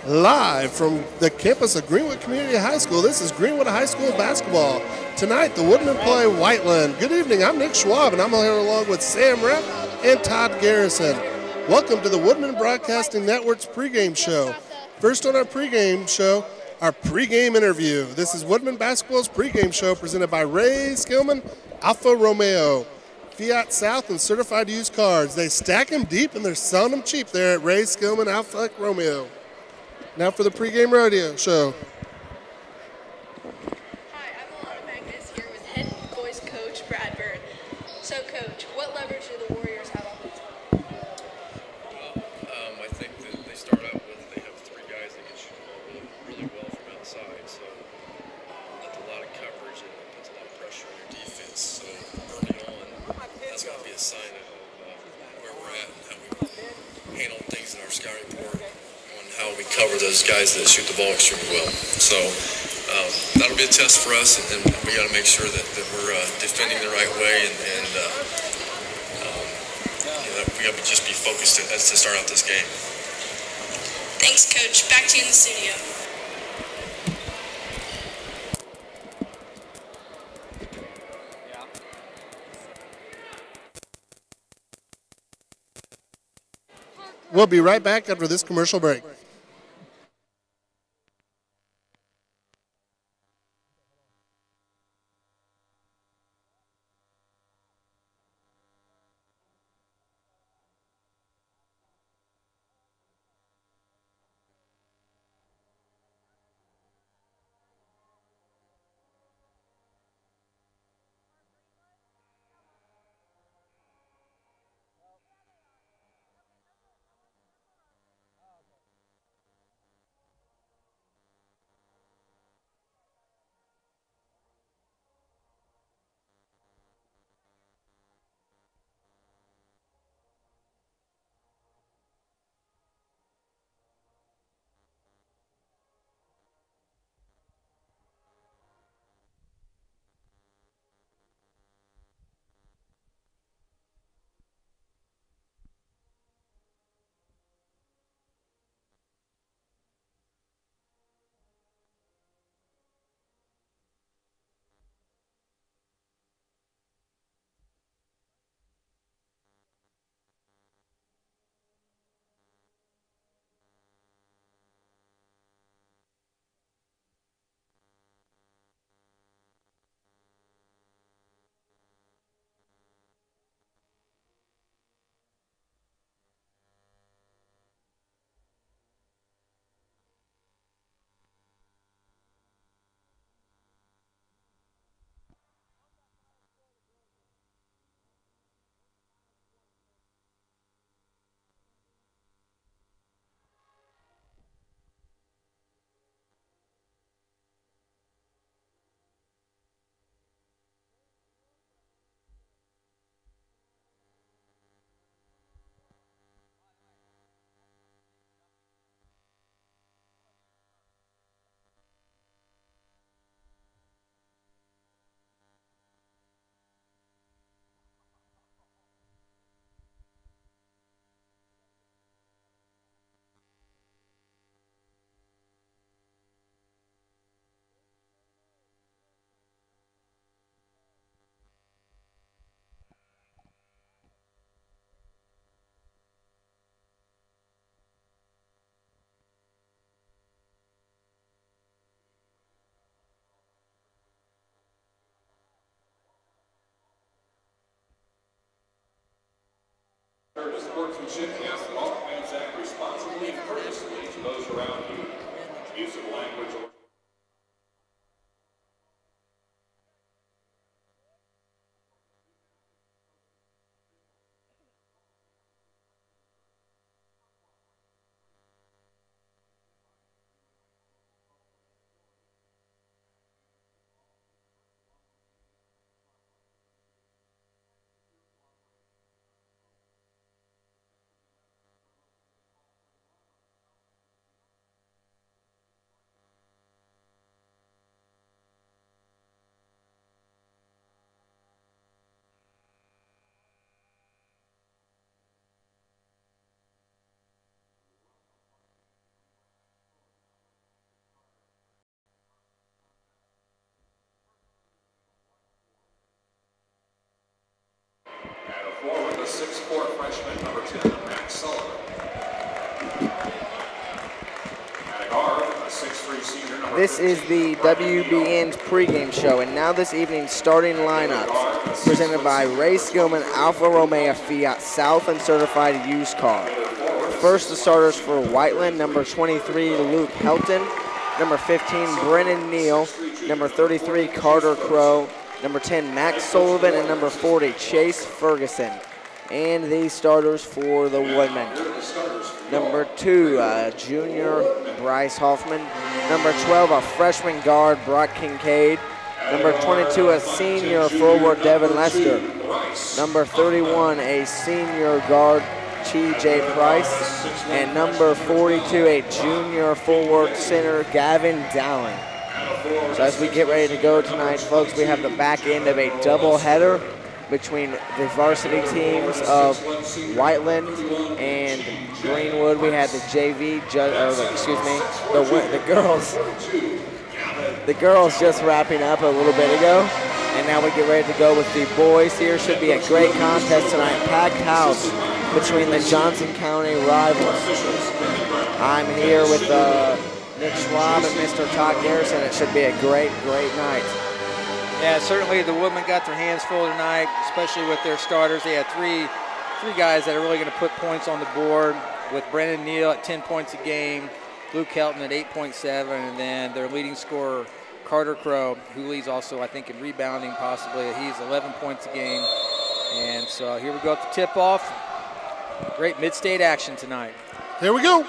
Live from the campus of Greenwood Community High School, this is Greenwood High School basketball. Tonight, the Woodmen play Whiteland. Good evening, I'm Nick Schwab, and I'm here along with Sam Rep and Todd Garrison. Welcome to the Woodmen Broadcasting Network's pregame show. First on our pregame show, our pregame interview. This is Woodmen Basketball's pregame show presented by Ray Skillman, Alfa Romeo, Fiat South, and Certified Used Cars. They stack them deep and they're selling them cheap there at Ray Skillman, Alfa Romeo. Now for the pregame rodeo show. Hi, I'm Alana Magnus here with head boys coach Brad Bird. So, coach, what leverage do the Warriors have offensively? I think that they start out with they have three guys that can shoot the ball really well from outside. So that's a lot of coverage and it puts a lot of pressure on your defense. So early on, that's going to be a sign of where we're at and how we handle things in our scouting report. How we cover those guys that shoot the ball extremely well. So that'll be a test for us, and we got to make sure that we're defending the right way, and we got to just be focused to start out this game. Thanks, Coach. Back to you in the studio. We'll be right back after this commercial break. Sportsmanship and alcohol, fans act responsibly and courteously to those around you. Use of language or 6'4" freshman, number 10, Max Sullivan. At a guard, a 6'3" senior, number This is the WBN's pregame show, and now this evening's starting lineups presented by Ray Skillman, Alfa Romeo Fiat South and Certified Used Car. First, the starters for Whiteland, number 23, Luke Helton, number 15, Brennan Neal, number 33, Carter Crow, number 10, Max Sullivan, and number 40, Chase Ferguson. And the starters for the Woodmen. Number 2, junior Bryce Hoffman. Number 12, a freshman guard, Brock Kincaid. Number 22, a senior forward, Devin Lester. Number 31, a senior guard, T.J. Price. And number 42, a junior forward center, Gavin Dowling. So as we get ready to go tonight, folks, we have the back end of a doubleheader between the varsity teams of Whiteland and Greenwood. We had the JV, the girls. The girls just wrapping up a little bit ago, and now we get ready to go with the boys. Here should be a great contest tonight. Packed house between the Johnson County rivals. I'm here with Nick Schwab and Mr. Todd Garrison. It should be a great, great night. Yeah, certainly the Woodmen got their hands full tonight, especially with their starters. They had three guys that are really going to put points on the board, with Brennan Neal at 10 points a game, Luke Helton at 8.7, and then their leading scorer, Carter Crow, who leads also, I think, in rebounding possibly. He's 11 points a game. And so here we go at the tip-off. Great mid-state action tonight. Here we go.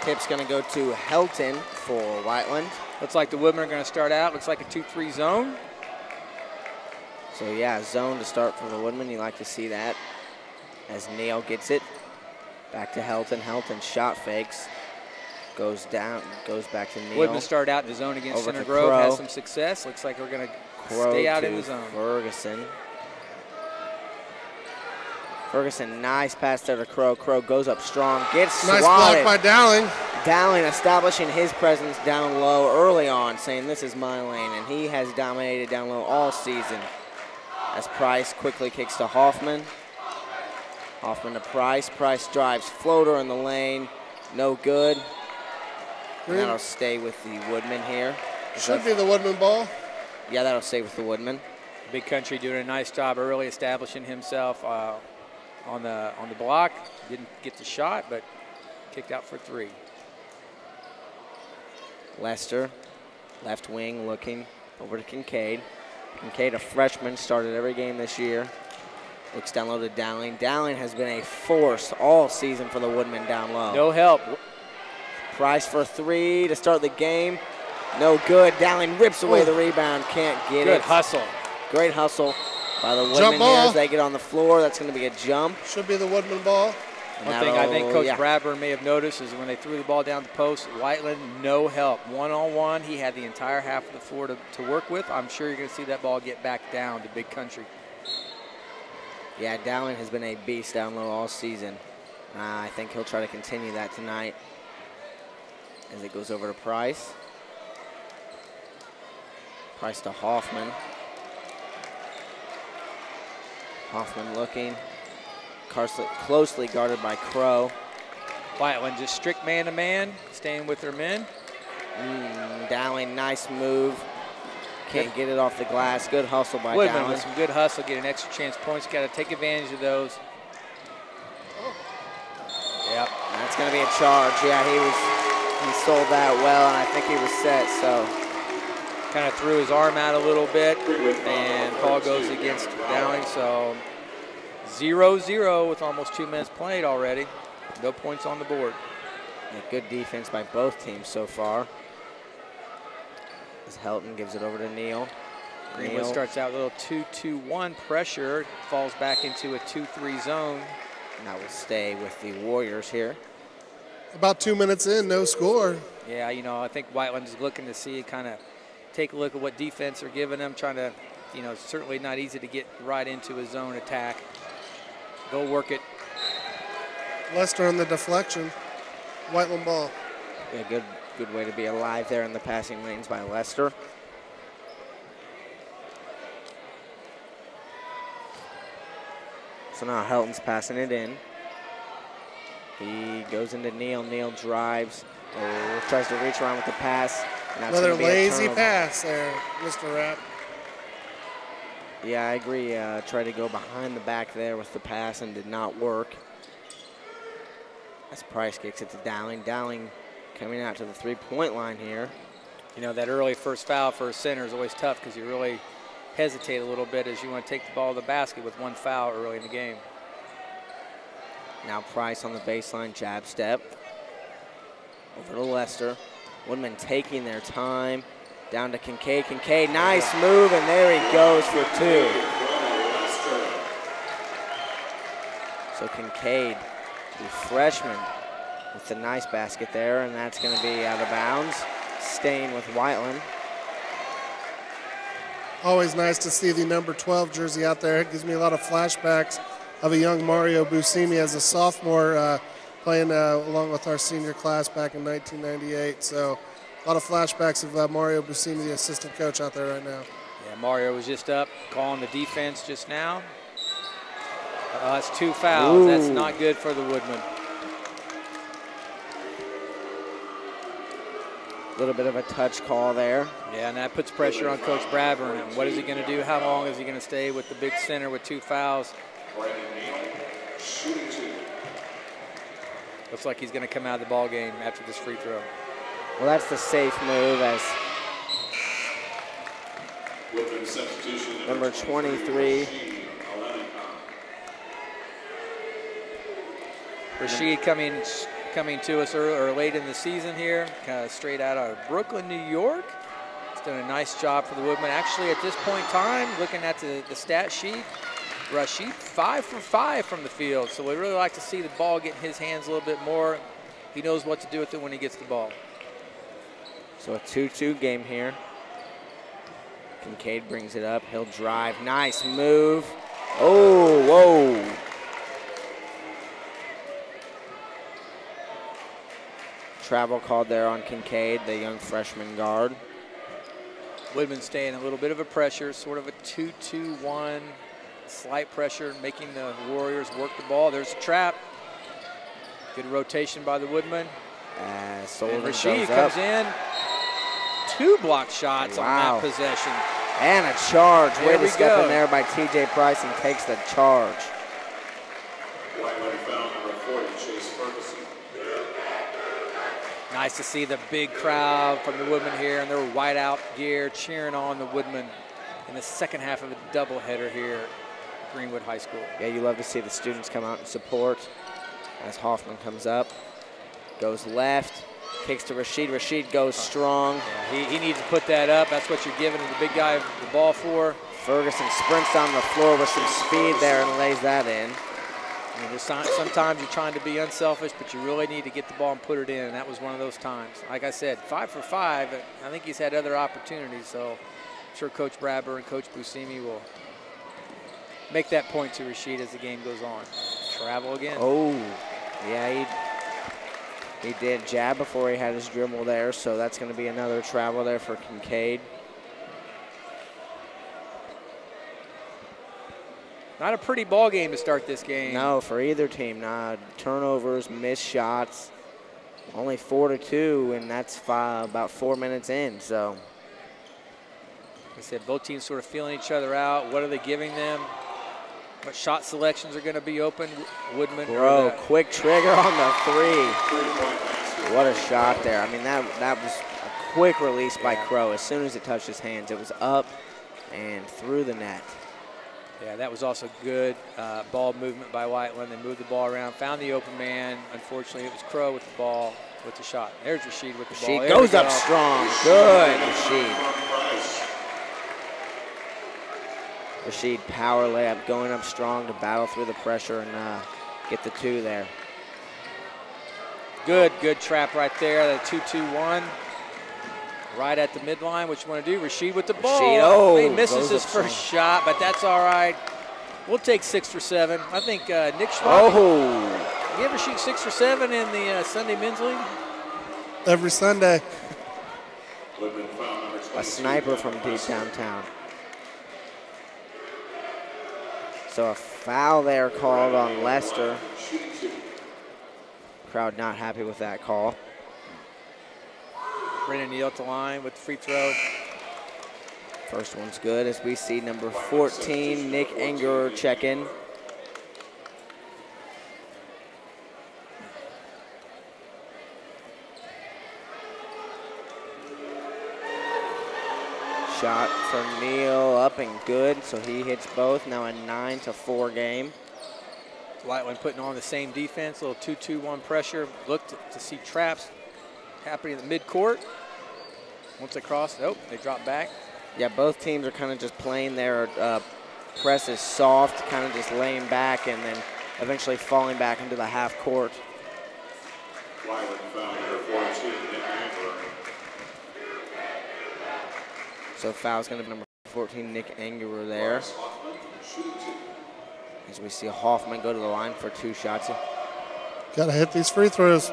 Tip's going to go to Helton for Whiteland. Looks like the Woodmen are going to start out. Looks like a 2-3 zone. So yeah, zone to start for the Woodmen. You like to see that as Neal gets it. Back to Helton. Helton shot fakes. Goes down, goes back to Neal. Woodmen start out in the zone against Over Center to Grove. Crow. Has some success. Looks like we're going to stay out in the zone. Ferguson. Ferguson, nice pass there to Crow. Crow goes up strong, gets Nice swatted. block by Dowling. Dowling establishing his presence down low early on, saying this is my lane, and he has dominated down low all season. As Price quickly kicks to Hoffman. Hoffman to Price. Price drives floater in the lane. No good. And that'll stay with the Woodmen here. Should be the Woodman ball. Yeah, that'll stay with the Woodmen. Big Country doing a nice job early establishing himself on the block. Didn't get the shot, but kicked out for 3. Lester, left wing, looking over to Kincaid. Kincaid, a freshman, started every game this year. Looks down low to Dowling. Dowling has been a force all season for the Woodmen down low. No help. Price for 3 to start the game. No good. Dowling rips away the rebound. Can't get it. Good hustle. Great hustle by the Woodmen Jump here ball. as they get on the floor. That's going to be a jump. Should be the Woodman ball. One thing I think Coach Bradburn may have noticed is when they threw the ball down the post, Whiteland, no help. One-on-one, he had the entire half of the floor to work with. I'm sure you're going to see that ball get back down to Big Country. Yeah, Dowling has been a beast down low all season. I think he'll try to continue that tonight as it goes over to Price. Price to Hoffman. Hoffman looking. Closely guarded by Crow. Whiteland just strict man-to-man, staying with their men. Dowling, nice move. Can't get it off the glass. Good hustle by Woodman Dowling. with some good hustle, get an extra chance points. Got to take advantage of those. Yep. That's going to be a charge. Yeah, he sold that well, and I think he was set, so. Kind of threw his arm out a little bit, and call goes against Dowling, so 0-0 with almost 2 minutes played already. No points on the board. Yeah, good defense by both teams so far. As Helton gives it over to Neal. Greenwood starts out a little 2-2-1 pressure, falls back into a 2-3 zone. And that will stay with the Warriors here. About 2 minutes in, no score. Yeah, you know, I think Whiteland is looking to see, kind of take a look at what defense are giving them, trying to, you know, certainly not easy to get right into a zone attack. Go work it. Lester on the deflection. Whiteland ball. Yeah, good way to be alive there in the passing lanes by Lester. So now Helton's passing it in. He goes into Neal. Neal drives. Tries to reach around with the pass. Another lazy pass there, Mr. Rapp. Yeah, I agree. Tried to go behind the back there with the pass and did not work. As Price kicks it to Dowling. Dowling coming out to the three-point line here. You know, that early first foul for a center is always tough because you really hesitate a little bit as you want to take the ball to the basket with one foul early in the game. Now Price on the baseline, jab step. Over to Lester. Woodman taking their time. Down to Kincaid. Kincaid, nice move, and there he goes for two. So Kincaid, the freshman, with the nice basket there, and that's going to be out of bounds. Staying with Whiteland. Always nice to see the number 12 jersey out there. It gives me a lot of flashbacks of a young Mario Buscemi as a sophomore playing along with our senior class back in 1998. So a lot of flashbacks of Mario Buscemi, the assistant coach out there right now. Yeah, Mario was just up calling the defense just now. That's two fouls. Ooh. That's not good for the Woodmen. A little bit of a touch call there. Yeah, and that puts pressure on Coach Bradburn. And what is he going to do? How long is he going to stay with the big center with two fouls? Looks like he's going to come out of the ball game after this free throw. Well, that's the safe move as number 23. Rashid coming to us early, or late in the season here, kind of straight out of Brooklyn, New York. He's done a nice job for the Woodmen. Actually, at this point in time, looking at the stat sheet, Rashid 5 for 5 from the field. So we really like to see the ball get in his hands a little bit more. He knows what to do with it when he gets the ball. So a 2-2 game here. Kincaid brings it up. He'll drive. Nice move. Oh, whoa. Travel called there on Kincaid, the young freshman guard. Woodman staying a little bit of a pressure, sort of a 2-2-1, slight pressure, making the Warriors work the ball. There's a trap. Good rotation by the Woodmen. And Rashid comes in. 2 block shots on that possession. And a charge. Way to step in there by T.J. Price and takes the charge. Nice to see the big crowd from the Woodmen here in their whiteout gear cheering on the Woodmen in the second half of a doubleheader here at Greenwood High School. Yeah, you love to see the students come out and support as Hoffman comes up. Goes left, kicks to Rashid. Rashid goes strong. Yeah, he needs to put that up. That's what you're giving the big guy the ball for. Ferguson sprints down the floor with some speed there and lays that in. I mean, sometimes you're trying to be unselfish, but you really need to get the ball and put it in, and that was one of those times. Like I said, 5 for 5. I think he's had other opportunities, so I'm sure Coach Bradburn and Coach Buscemi will make that point to Rashid as the game goes on. Travel again. Oh, yeah, he did jab before he had his dribble there, so that's going to be another travel there for Kincaid. Not a pretty ball game to start this game. No, for either team. Turnovers, missed shots. Only 4-2, and that's about 4 minutes in. So, like I said, both teams sort of feeling each other out. What are they giving them? What shot selections are going to be open? Woodman. Bro, quick trigger on the 3. What a shot there. I mean, that was a quick release by Crow. As soon as it touched his hands, it was up and through the net. Yeah, that was also good ball movement by Whiteland. They moved the ball around, found the open man. Unfortunately, it was Crow with the ball, with the shot. There's Rashid with the ball. Rashid goes up strong. Good, Rashid. Rashid power layup, going up strong to battle through the pressure and get the 2 there. Good trap right there, the 2-2-1. Right at the midline, what you want to do. Rashid with the ball. He misses his first shot, but that's all right. We'll take 6 for 7. I think Nick Schwab. You ever shoot 6 for 7 in the Sunday Men's League? Every Sunday. A sniper from deep downtown. So a foul there called on Lester. Crowd not happy with that call. Brandon Neal to line with the free throw. First one's good as we see number 14, Nick Enger, check in. Shot for Neal up and good, so he hits both. Now a 9-4 game. Whiteland putting on the same defense, a little 2-2-1 pressure. Looked to see traps happening in the midcourt. Once they cross, nope, they drop back. Yeah, both teams are kind of just playing their press is soft, kind of just laying back and then eventually falling back into the half court. Whiteland foul number 14, Nick Enger. So foul's going to be number 14, Nick Enger there. As we see Hoffman go to the line for 2 shots. Got to hit these free throws.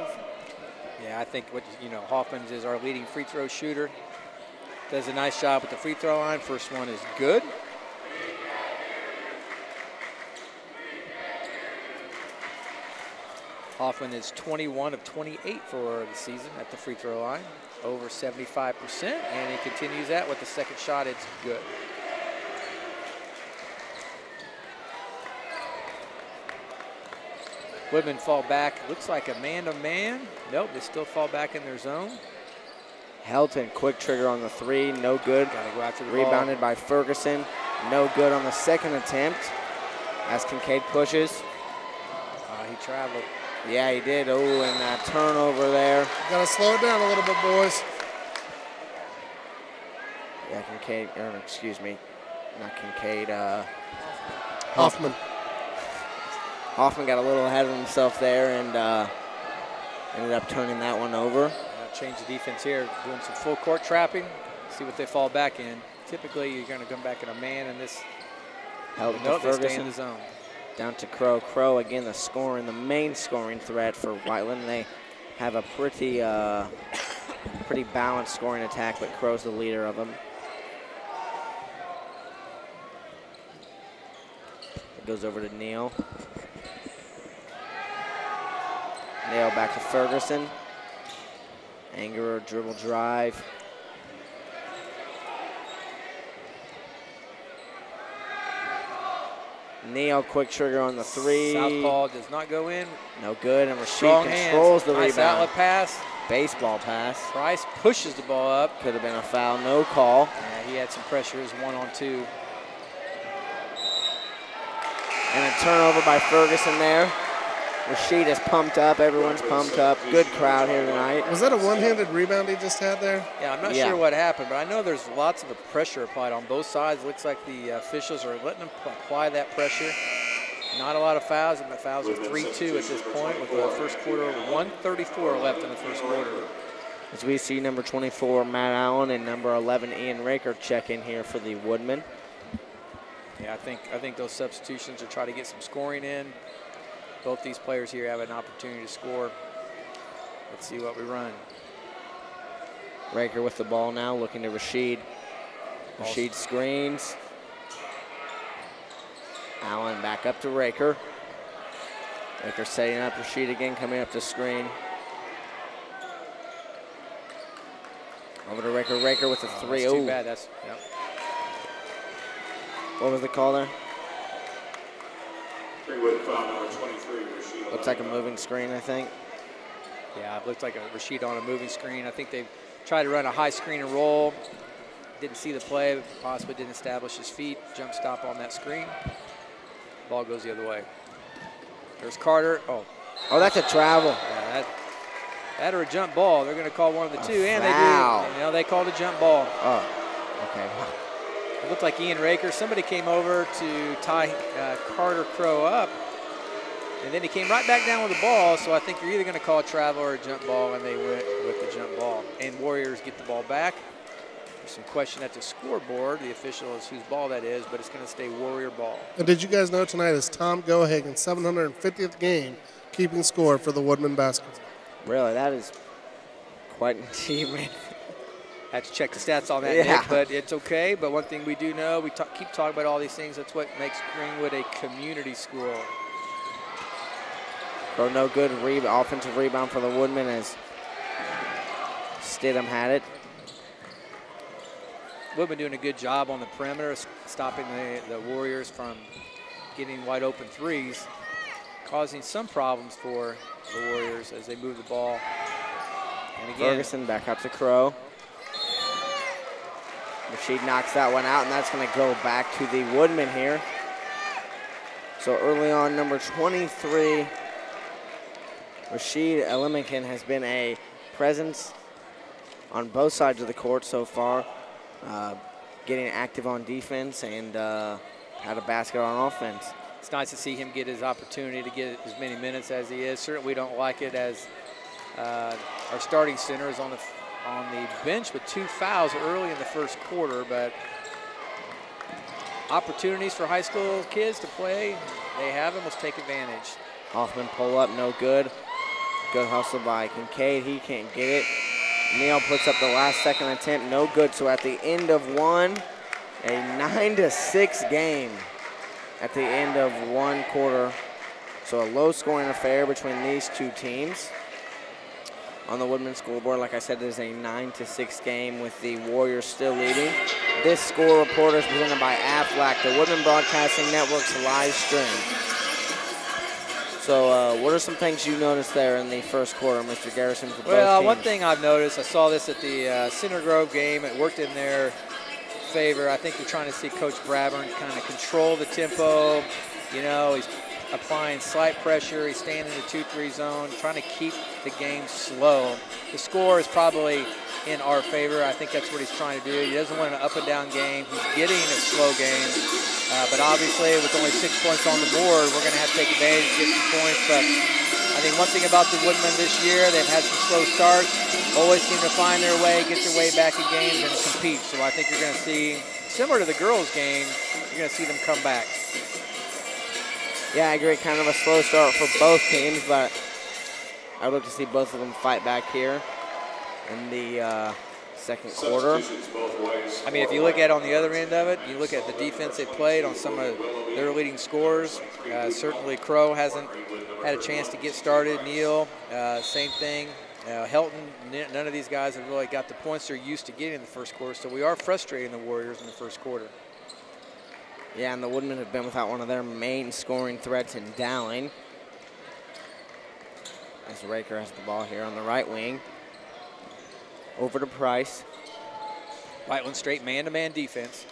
Yeah, I think Hoffman is our leading free throw shooter. Does a nice job with the free throw line. First one is good. Hoffman is 21 of 28 for the season at the free throw line, over 75%, and he continues that with the second shot. It's good. Woodmen fall back. Looks like a man-to-man. Nope, they still fall back in their zone. Helton, quick trigger on the 3, no good. Gotta go after the Rebounded ball. by Ferguson, no good on the second attempt. As Kincaid pushes. He traveled. Yeah, he did. Oh, and that turnover there. Got to slow it down a little bit, boys. Yeah, Kincaid, or excuse me, not Kincaid. Hoffman. Hoffman got a little ahead of himself there and ended up turning that one over. Change the defense here, doing some full court trapping. See what they fall back in. Typically, you're going to come back in a man in this. Held Nope, to they stay Ferguson. in the zone. Down to Crow. Crow again, the main scoring threat for Whiteland. They have a pretty balanced scoring attack, but Crow's the leader of them. It goes over to Neal. Neal back to Ferguson. Angerer dribble drive. Neal quick trigger on the 3. Southpaw does not go in. No good, and Rashid Strong controls hands. the Nice rebound. outlet pass. Baseball pass. Price pushes the ball up. Could have been a foul, no call. Yeah, he had some pressure. It was 1-on-2. And a turnover by Ferguson there. Rashid is pumped up. Everyone's pumped up. Good crowd here tonight. Was that a one-handed rebound he just had there? Yeah, I'm not Yeah. sure what happened, but I know there's lots of pressure applied on both sides. Looks like the officials are letting them apply that pressure. Not a lot of fouls, and the fouls are 3-2 at this point with the first quarter, 1:34 left in the first quarter. As we see number 24, Matt Allen, and number 11, Ian Raker, check in here for the Woodmen. Yeah, I think those substitutions are trying to get some scoring in. Both these players here have an opportunity to score. Let's see what we run. Raker with the ball now, looking to Rashid. Rashid screens. Allen back up to Raker. Raker setting up Rashid again, coming up to screen. Over to Raker. Raker with the 3. That's too Ooh. bad. That's, yep. What was the call there? Greenwood foul number 23, Rashid. Looks like a moving screen, I think. Yeah, it looked like a Rashid on a moving screen. I think they tried to run a high screen and roll. Didn't see the play, possibly didn't establish his feet. Jump stop on that screen. Ball goes the other way. There's Carter. Oh, That's a travel. yeah, that or a jump ball. They're going to call one of the two, and foul. they do. You know, they called a jump ball. Oh, okay. It looked like Ian Raker. Somebody came over to tie Carter Crow up, and then he came right back down with the ball. So I think you're either going to call a travel or a jump ball, and they went with the jump ball. And Warriors get the ball back. There's some question at the scoreboard. The official is whose ball that is, but it's going to stay Warrior ball. And did you guys know tonight is Tom Gohagen's 750th game keeping score for the Woodmen basketball? Really, that is quite an achievement. Had to check the stats on that, Yeah. Nick, but it's okay. But one thing we do know, we keep talking about all these things. That's what makes Greenwood a community school. Crow no good. Offensive rebound for the Woodmen as Stidham had it. Woodman doing a good job on the perimeter, stopping the Warriors from getting wide open threes, causing some problems for the Warriors as they move the ball. And again, Ferguson back out to Crow. Rashid knocks that one out, and that's going to go back to the Woodmen here. So early on, number 23, Rashid Elimican has been a presence on both sides of the court so far, getting active on defense and had a basket on offense. it's nice to see him get his opportunity to get as many minutes as he is. Certainly we don't like it as our starting center is on the bench with 2 fouls early in the first quarter, but opportunities for high school kids to play, they have them. Let's take advantage. Hoffman pull up, no good. Good hustle by Kincaid, he can't get it. Neal puts up the last second attempt, no good. So at the end of one, a 9-6 game at the end of one quarter. So a low scoring affair between these two teams. On the Woodman scoreboard, like I said, it is a 9-6 game with the Warriors still leading. This score report is presented by Aflac, the Woodman Broadcasting Network's live stream. So what are some things you noticed there in the first quarter, Mr. Garrison, for both Well, teams? one thing I've noticed, I saw this at the Center Grove game. It worked in their favor. I think they're trying to see Coach Bradburn kind of control the tempo. You know, he's applying slight pressure. He's staying in the 2-3 zone, trying to keep the game slow. The score is probably in our favor. I think that's what he's trying to do. He doesn't want an up-and-down game. He's getting a slow game. But obviously, with only 6 points on the board, we're going to have to take advantage and get some points. But I think one thing about the Woodmen this year, they've had some slow starts, always seem to find their way, get their way back in games, and compete. So I think you're going to see, similar to the girls' game, you're going to see them come back. Yeah, I agree. Kind of a slow start for both teams, but I'd look to see both of them fight back here in the second quarter. I mean, if you look at on the other end of it, you look at the defense they played on some of their leading scorers. Certainly Crow hasn't had a chance to get started. Neal, same thing. Helton, none of these guys have really got the points they're used to getting in the first quarter, so we are frustrating the Warriors in the first quarter. Yeah, and the Woodmen have been without one of their main scoring threats in Dowling. As Raker has the ball here on the right wing. Over to Price. Whiteland straight man-to-man defense.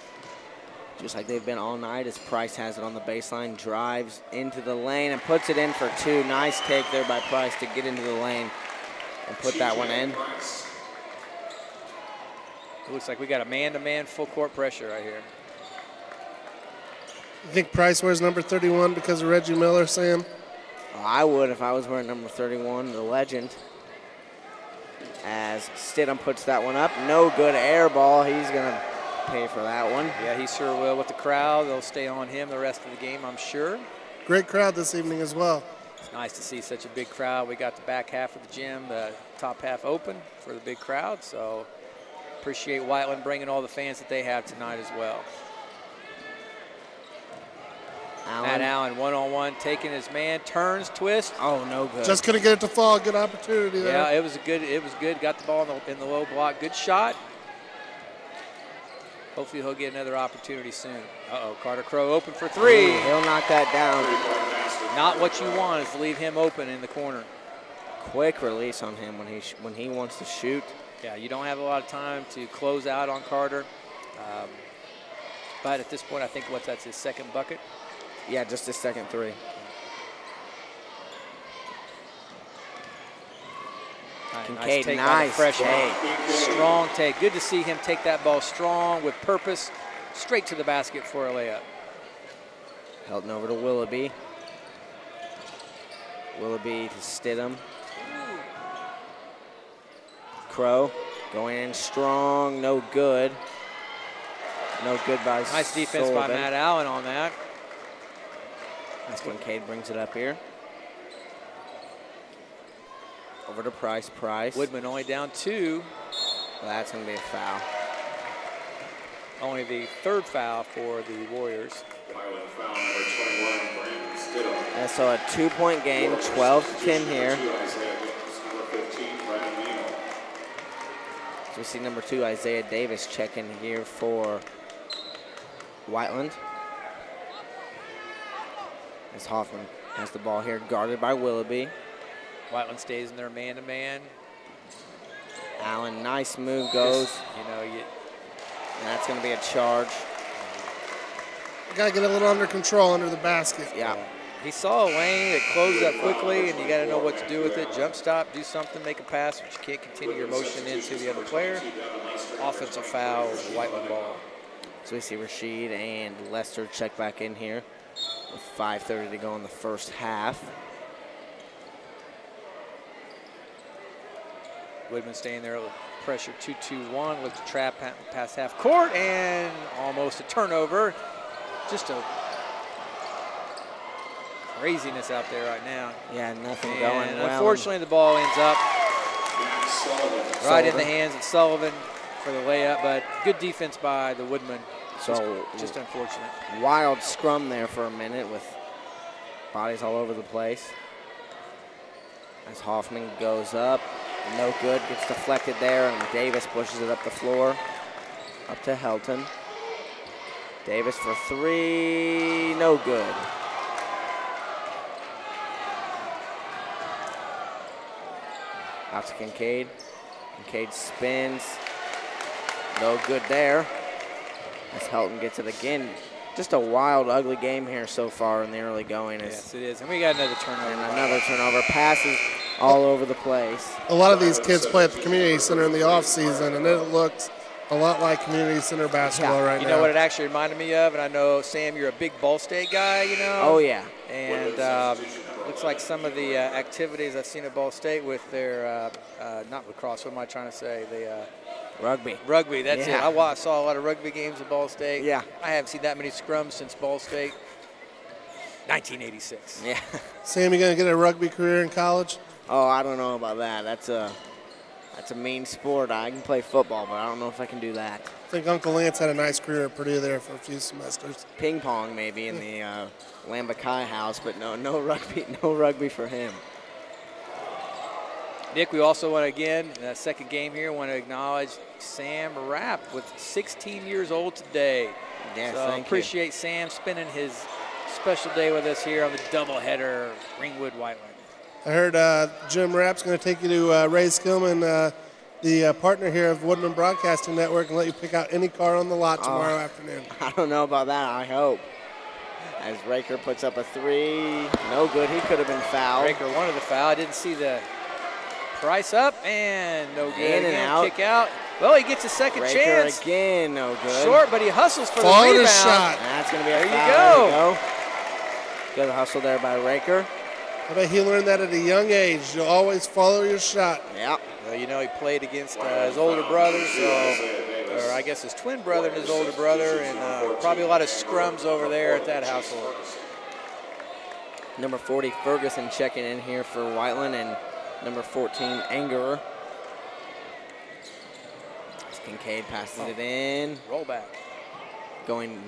Just like they've been all night as Price has it on the baseline, drives into the lane and puts it in for two. Nice take there by Price to get into the lane and put that one in. It looks like we got a man-to-man full court pressure right here. You think Price wears number 31 because of Reggie Miller, Sam? Well, I would if I was wearing number 31, the legend. As Stidham puts that one up. No good air ball. He's going to pay for that one. Yeah, he sure will with the crowd. They'll stay on him the rest of the game, I'm sure. Great crowd this evening as well. It's nice to see such a big crowd. We got the back half of the gym, the top half open for the big crowd. So appreciate Whiteland bringing all the fans that they have tonight as well. Matt Allen, one-on-one, taking his man, turns, twist. Oh, no good. Just couldn't get it to fall. Good opportunity there. Yeah, it was good. Got the ball in the low block. Good shot. Hopefully he'll get another opportunity soon. Uh-oh, Carter Crow open for three. Ooh, he'll knock that down. Not what you want is to leave him open in the corner. Quick release on him when he wants to shoot. Yeah, you don't have a lot of time to close out on Carter. But at this point, I think that's his second bucket. Yeah, just his second three. Kincaid, nice take. Strong take. Good to see him take that ball strong with purpose, straight to the basket for a layup. Helton over to Willoughby. Willoughby to Stidham. Crow going in strong, no good. No good by Nice defense by Matt Allen on that. As Kincaid brings it up here. Over to Price. Woodman only down 2. Well, that's going to be a foul. Only the third foul for the Warriors. Whiteland foul number 21, Brandon Stidham. And so a 2-point game, 12-10 here. Number 15, Brandon Neal. So we see number 2, Isaiah Davis, check in here for Whiteland. As Hoffman has the ball here, guarded by Willoughby. Whiteland stays in their man-to-man. Allen, nice move, goes. And that's going to be a charge. You got to get a little under control under the basket. Yeah. He saw a lane, it closed up quickly, and you got to know what to do with it. Jump stop, do something, make a pass, but you can't continue your motion into the other player. Offensive foul, Whiteland ball. So we see Rashid and Lester check back in here with 5:30 to go in the first half. Woodman staying there, pressure 2-2-1 with the trap past half court, and almost a turnover. Just a craziness out there right now. Yeah, nothing and going well. Unfortunately, the ball ends up right in the hands of Sullivan for the layup, but good defense by the Woodman. So just unfortunate. Wild scrum there for a minute with bodies all over the place. As Hoffman goes up, no good, gets deflected there, and Davis pushes it up the floor, up to Helton. Davis for 3, no good. Out to Kincaid. Kincaid spins, no good there. As Helton gets it again. Just a wild, ugly game here so far in the early going. Yes, it is. And we got another turnover. And another turnover. Passes all over the place. A lot of these kids play at the community center in the off season, and it looks a lot like community center basketball right now. You know what it actually reminded me of? And I know, Sam, you're a big Ball State guy, you know? Oh, yeah. And looks like some of the activities I've seen at Ball State with their, not lacrosse, what am I trying to say? The rugby. Rugby, that's Yeah. it. I saw a lot of rugby games at Ball State. Yeah. I haven't seen that many scrums since Ball State. 1986. Yeah. Sam, you going to get a rugby career in college? Oh, I don't know about that. That's a mean sport. I can play football, but I don't know if I can do that. I think Uncle Lance had a nice career at Purdue there for a few semesters. Ping pong maybe in the Lambakai house, but no rugby for him. Nick, we also want to, again, in that second game here, want to acknowledge Sam Rapp with 16 years old today. Yes, so thank appreciate you. Sam spending his special day with us here on the doubleheader, Ringwood Whiteland. I heard Jim Rapp's going to take you to Ray Skillman, the partner here of Woodman Broadcasting Network, and let you pick out any car on the lot tomorrow afternoon. I don't know about that. I hope. As Raker puts up a 3, no good. He could have been fouled. Raker wanted the foul. I didn't see the price up, and no good. In and out. Kick out. Well, he gets a second Raker chance. again, no good. Short, but he hustles for Followed the rebound. his shot. That's going to be a There foul. you go. There you go. Good hustle there by Raker. I bet he learned that at a young age. You'll always follow your shot. Yeah. Well, you know, he played against his older brother, or I guess his twin brother and his older brother, and probably a lot of scrums over there at that household. Number 40, Ferguson checking in here for Whiteland, and number 14, Angerer. Kincaid passes it in. Roll back. Going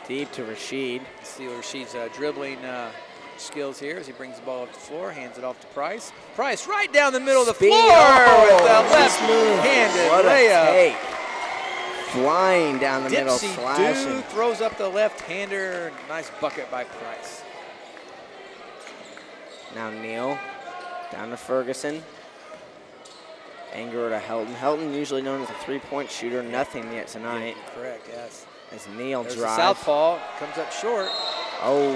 deep to Rashid. See Rashid's dribbling skills here as he brings the ball up the floor, hands it off to Price. Price right down the middle of the floor with the left-handed What a layup. take. Flying down the middle, Dipsy slashing. Doo throws up the left-hander. Nice bucket by Price. Now Neal down to Ferguson. Angerer to Helton. Helton, usually known as a three-point shooter, nothing yet tonight. Yeah, correct, yes. As Neal There's a drives. southpaw, comes up short. Oh,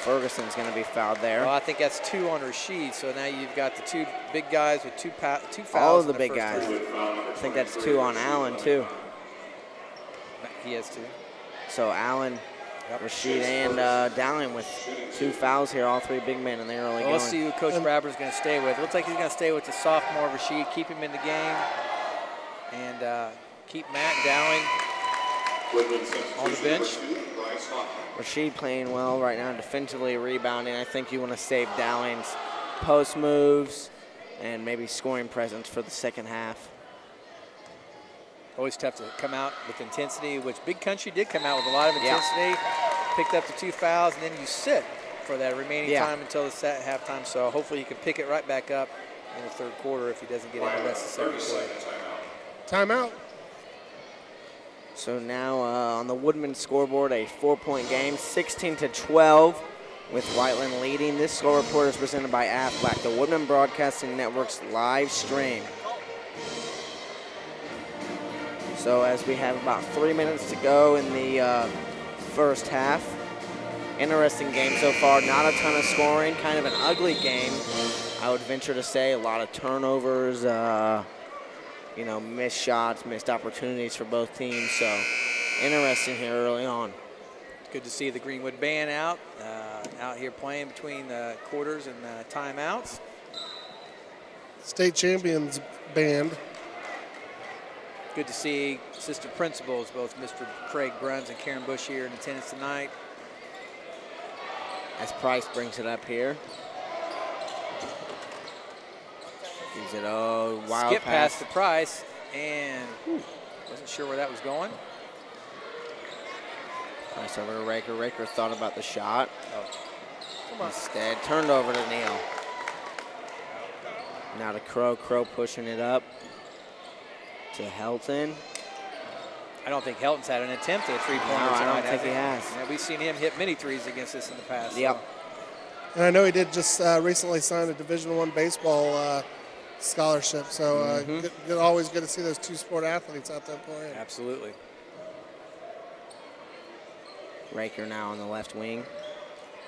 Ferguson's going to be fouled there. Well, I think that's 2 on Rashid, so now you've got the 2 big guys with two fouls. All of the in big first guys. half. I think that's 2 on Allen, too. He has 2. So Allen, Rashid, and Dowling with 2 fouls here, all 3 big men in the early Well, going. let's see who Coach Bradbur's going to stay with. Looks like he's going to stay with the sophomore Rashid, keep him in the game, and keep Matt Dowling on the bench. Rashid playing well right now, defensively rebounding. I think you want to save Dowling's post moves and maybe scoring presence for the second half. Always tough to come out with intensity, which Big Country did come out with a lot of intensity. Picked up the 2 fouls, and then you sit for that remaining time until the halftime. So hopefully he can pick it right back up in the third quarter if he doesn't get in the rest of the second quarter. Timeout. So now on the Woodman scoreboard, a 4-point game, 16-12, with Whiteland leading. This score report is presented by Aflac, the Woodman Broadcasting Network's live stream. So as we have about 3 minutes to go in the first half, interesting game so far. Not a ton of scoring, kind of an ugly game, I would venture to say. A lot of turnovers, you know, missed shots, missed opportunities for both teams. So interesting here early on. Good to see the Greenwood band out here playing between the quarters and timeouts. State champions band. Good to see assistant principals, both Mr. Craig Bruns and Karen Bush, here in attendance tonight. As Price brings it up here. Gives it a wild Skip pass. past the Price, and wasn't sure where that was going. Price over to Raker. Raker thought about the shot. Come on. Instead, turned over to Neal. Now to Crow. Crow pushing it up to Helton. I don't think Helton's had an attempt at a three-pointer No, I tonight. don't think he has. Yeah, we've seen him hit many threes against us in the past. Yep. So. And I know he did just recently sign a Division I baseball scholarship, so always good to see those two sport athletes out there playing. Absolutely. Raker now on the left wing.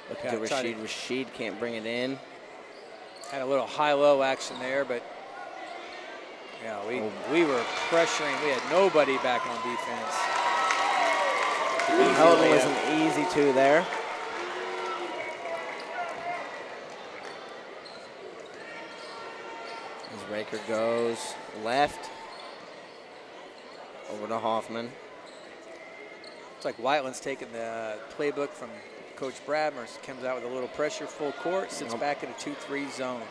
Looking to Rashid. Rashid can't bring it in. Had a little high-low action there, but yeah, we were pressuring. We had nobody back on defense. Helton was an easy 2 there. As Raker goes left over to Hoffman. It's like Whiteland's taking the playbook from Coach Bradmer. Comes out with a little pressure, full court, sits back in a 2-3 zone.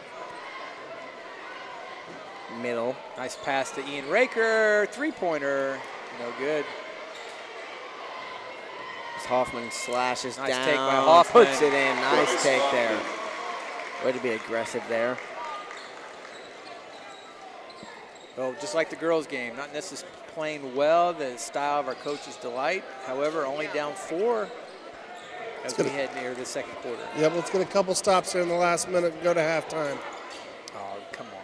Middle. Nice pass to Ian Raker, three-pointer, no good. As Hoffman slashes Nice down, take by Hoffman. puts it in. Nice take there. Way to be aggressive there. Well, just like the girls' game, not necessarily playing well, the style of our coach's delight. However, only down 4 as we head near the second quarter. Yep, let's get a couple stops here in the last minute and go to halftime. Oh, come on.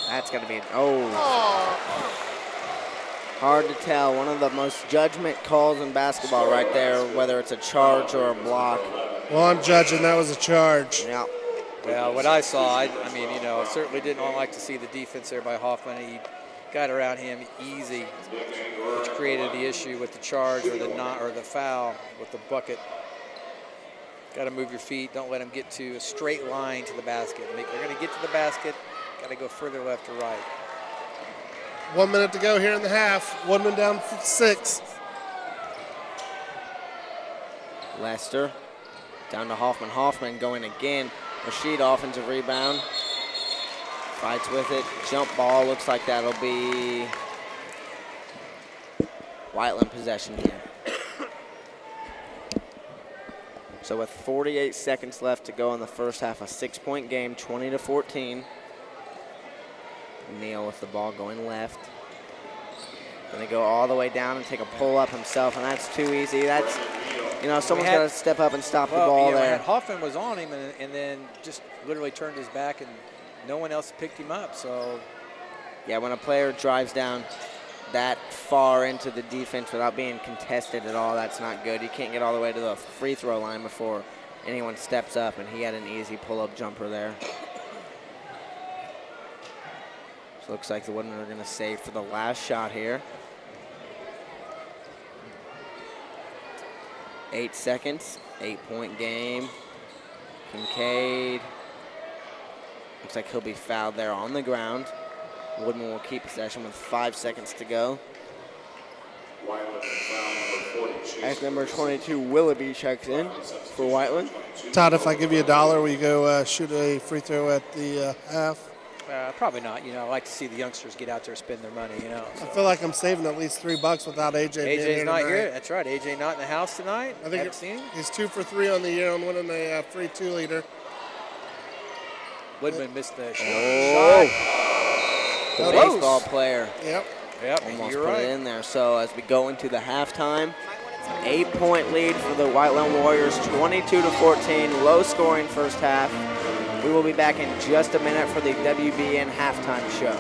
That's going to be, hard to tell. One of the most judgment calls in basketball right there, whether it's a charge or a block. Well, I'm judging that was a charge. Yeah. Well, what I saw, I mean, you know, certainly didn't like to see the defense there by Hoffman. He got around him easy, which created the issue with the charge or the foul with the bucket. Got to move your feet. Don't let them get to a straight line to the basket. They're going to get to the basket. Got to go further left or right. 1 minute to go here in the half. Woodman down 6. Lester down to Hoffman. Hoffman going again. Rashid offensive rebound. Fights with it. Jump ball. Looks like that'll be Whiteland possession here. So with 48 seconds left to go in the first half, a 6-point game, 20-14. Neal with the ball going left. Gonna go all the way down and take a pull up himself, and that's too easy. That's, you know, someone's got to step up and stop the ball there. Hoffman was on him and then just literally turned his back, and no one else picked him up. So, yeah, when a player drives down that far into the defense without being contested at all, that's not good. You can't get all the way to the free throw line before anyone steps up, and he had an easy pull-up jumper there. So looks like the Woodmen are going to save for the last shot here. 8 seconds, 8-point game. Kincaid. Looks like he'll be fouled there on the ground. Woodman will keep possession with 5 seconds to go. As number 22, Willoughby checks in for Whiteland. Todd, if I give you $1, will you go shoot a free throw at the half? Probably not. You know, I like to see the youngsters get out there and spend their money, you know. I So. feel like I'm saving at least $3 without AJ being AJ's here not tonight. here. That's right. AJ not in the house tonight. I think Haven't seen him. he's 2 for 3 on the year on winning a free 2-liter. Woodman missed the shot. Oh, the Close. baseball player Yep. Yep, almost you're put right. it in there. So as we go into the halftime, 8-point lead for the Whiteland Warriors, 22-14, low-scoring first half. We will be back in just a minute for the WBN halftime show.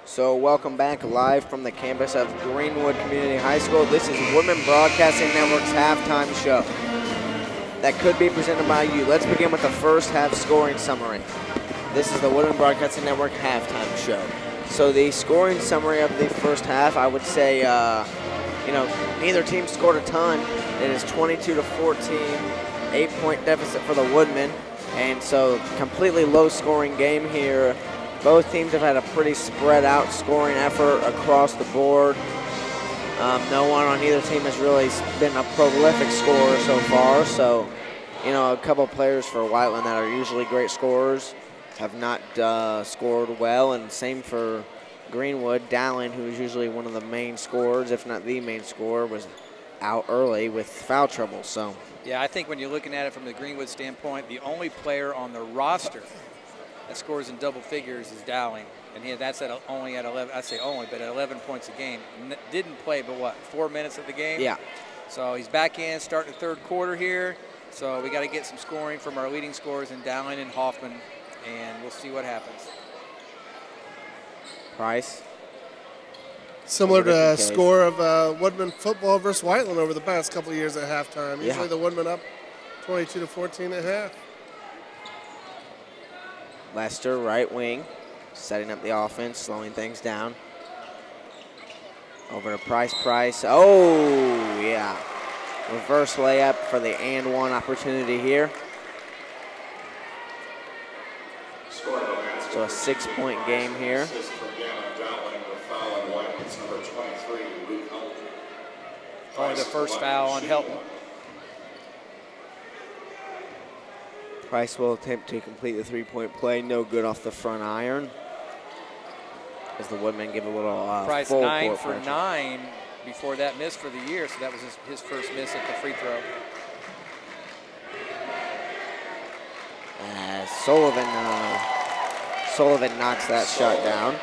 So welcome back live from the campus of Greenwood Community High School. This is Woodman Broadcasting Network's halftime show that could be presented by you. Let's begin with the first half scoring summary. This is the Woodman Broadcasting Network halftime show. So the scoring summary of the first half, I would say, neither team scored a ton. It is 22-14, 8-point deficit for the Woodmen. And so completely low scoring game here. Both teams have had a pretty spread out scoring effort across the board. No one on either team has really been a prolific scorer so far. So, a couple players for Whiteland that are usually great scorers have not scored well. And same for Greenwood. Dowling, who is usually one of the main scorers, if not the main scorer, was out early with foul trouble. So, yeah, I think when you're looking at it from the Greenwood standpoint, the only player on the roster that scores in double figures is Dowling, and that's only at 11. I say only, but at 11 points a game. Didn't play, but what, 4 minutes of the game? Yeah. So he's back in, starting the third quarter here. So we got to get some scoring from our leading scorers in Dowling and Hoffman, and we'll see what happens. Price. Similar to the score of Woodman football versus Whiteland over the past couple of years at halftime. Usually the Woodmen up 22-14 at half. Lester, right wing, setting up the offense, slowing things down. Over to Price. Oh, yeah. Reverse layup for the and one opportunity here. So a 6-point game here. Only the first foul on Helton. Price will attempt to complete the three-point play. No good off the front iron. As the Woodmen give a little Price full 9 court for pressure. 9 before that miss for the year, so that was his first miss at the free throw. Sullivan knocks that shot down.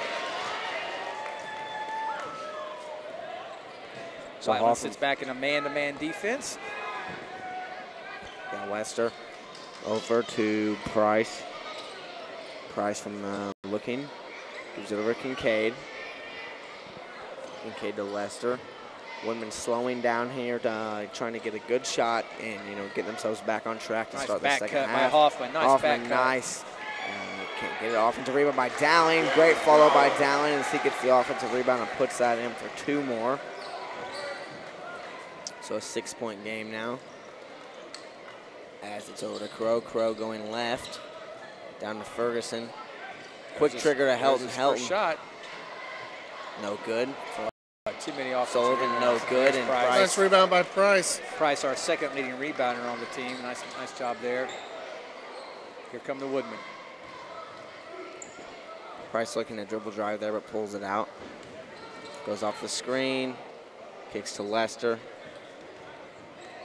So Whiteland sits back in a man-to-man defense. Yeah, Lester over to Price. Price from looking. Gives it over to Kincaid. Kincaid to Lester. Woodman slowing down here, trying to get a good shot and get themselves back on track to start the second half. Nice back cut by Hoffman. Nice back cut. Nice. Can't get it. Offensive rebound by Dowling. Great follow by Dowling as he gets the offensive rebound and puts that in for 2 more. So a 6-point game now. As it's over to Crow. Crow going left. Down to Ferguson. Quick trigger to Helton. First shot. No good. Too many offensive Sullivan, no good. And Nice rebound by Price. Price, our second leading rebounder on the team. Nice job there. Here come the Woodmen. Price looking at dribble drive there, but pulls it out. Goes off the screen. Kicks to Lester.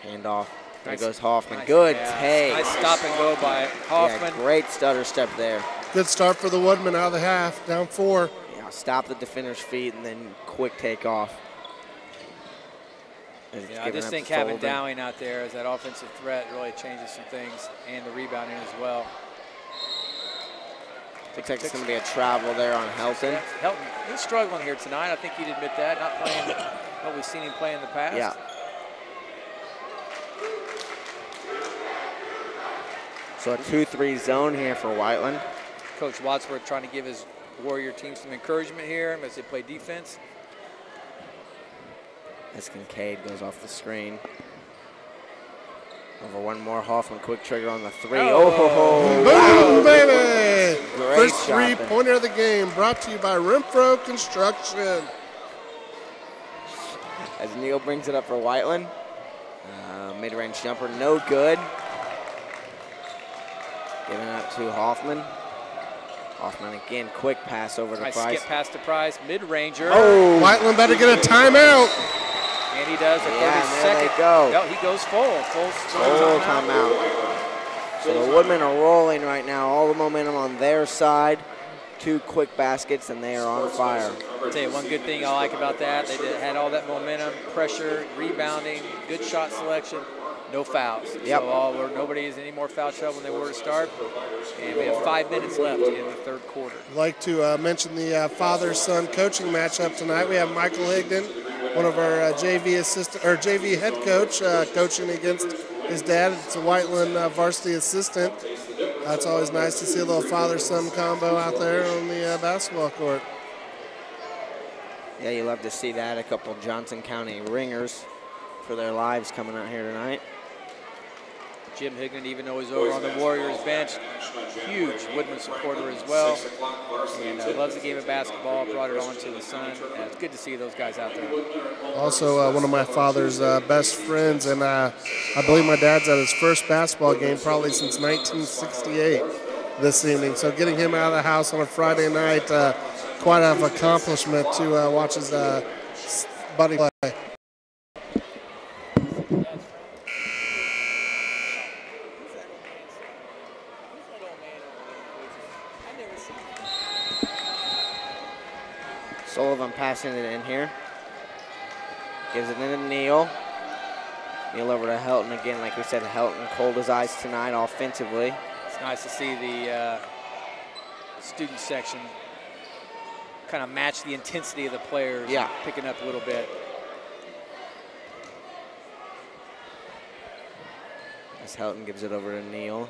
Hand off. There goes Hoffman. Nice Good pass. take. Nice stop and go by Hoffman. Yeah, great stutter step there. Good start for the Woodmen out of the half, down 4. Yeah, stop the defender's feet and then quick take off. Yeah, I just think having Dowling out there as that offensive threat really changes some things, and the rebounding as well. Looks like it's going to be a travel there on Helton. Helton, he's struggling here tonight. I think he'd admit that. Not playing what we've seen him play in the past. Yeah. So a 2-3 zone here for Whiteland. Coach Wadsworth trying to give his Warrior team some encouragement here as they play defense. As Kincaid goes off the screen. Over one more, Hoffman, quick trigger on the 3. Boom, Wow. baby! Great First shot there. three-pointer of the game, brought to you by Renfro Construction. As Neal brings it up for Whiteland. Mid-range jumper, no good. Giving it up to Hoffman. Hoffman again, quick pass over to Nice Price. skip pass to Price, mid-ranger. Oh, Whiteland better get a timeout. And he does a 30-second. and there they go. No, he goes full timeout. So the Woodmen are rolling right now. All the momentum on their side. 2 quick baskets, and they are on fire. I'll tell you one good thing I like about that. They had all that momentum, pressure, rebounding, good shot selection. no fouls. Yep. So nobody is any more foul trouble than they were to start. And we have 5 minutes left in the third quarter. I'd like to mention the father-son coaching matchup tonight. We have Michael Higdon, one of our JV head coach, coaching against his dad. It's a Whiteland varsity assistant. It's always nice to see a little father-son combo out there on the basketball court. Yeah, you love to see that. A couple Johnson County ringers for their lives coming out here tonight. Jim Higdon, even though he's over on the Warriors bench, huge Woodman supporter as well, and loves the game of basketball, brought it on to the son. It's good to see those guys out there. Also, one of my father's best friends, and I believe my dad's at his first basketball game probably since 1968 this evening. So getting him out of the house on a Friday night, quite an accomplishment to watch his buddy play. Sullivan passing it in here. Gives it in to Neal. Neal over to Helton again. Like we said, Helton cold as ice tonight offensively. It's nice to see the student section kind of match the intensity of the players. Yeah. Picking up a little bit. As Helton gives it over to Neal.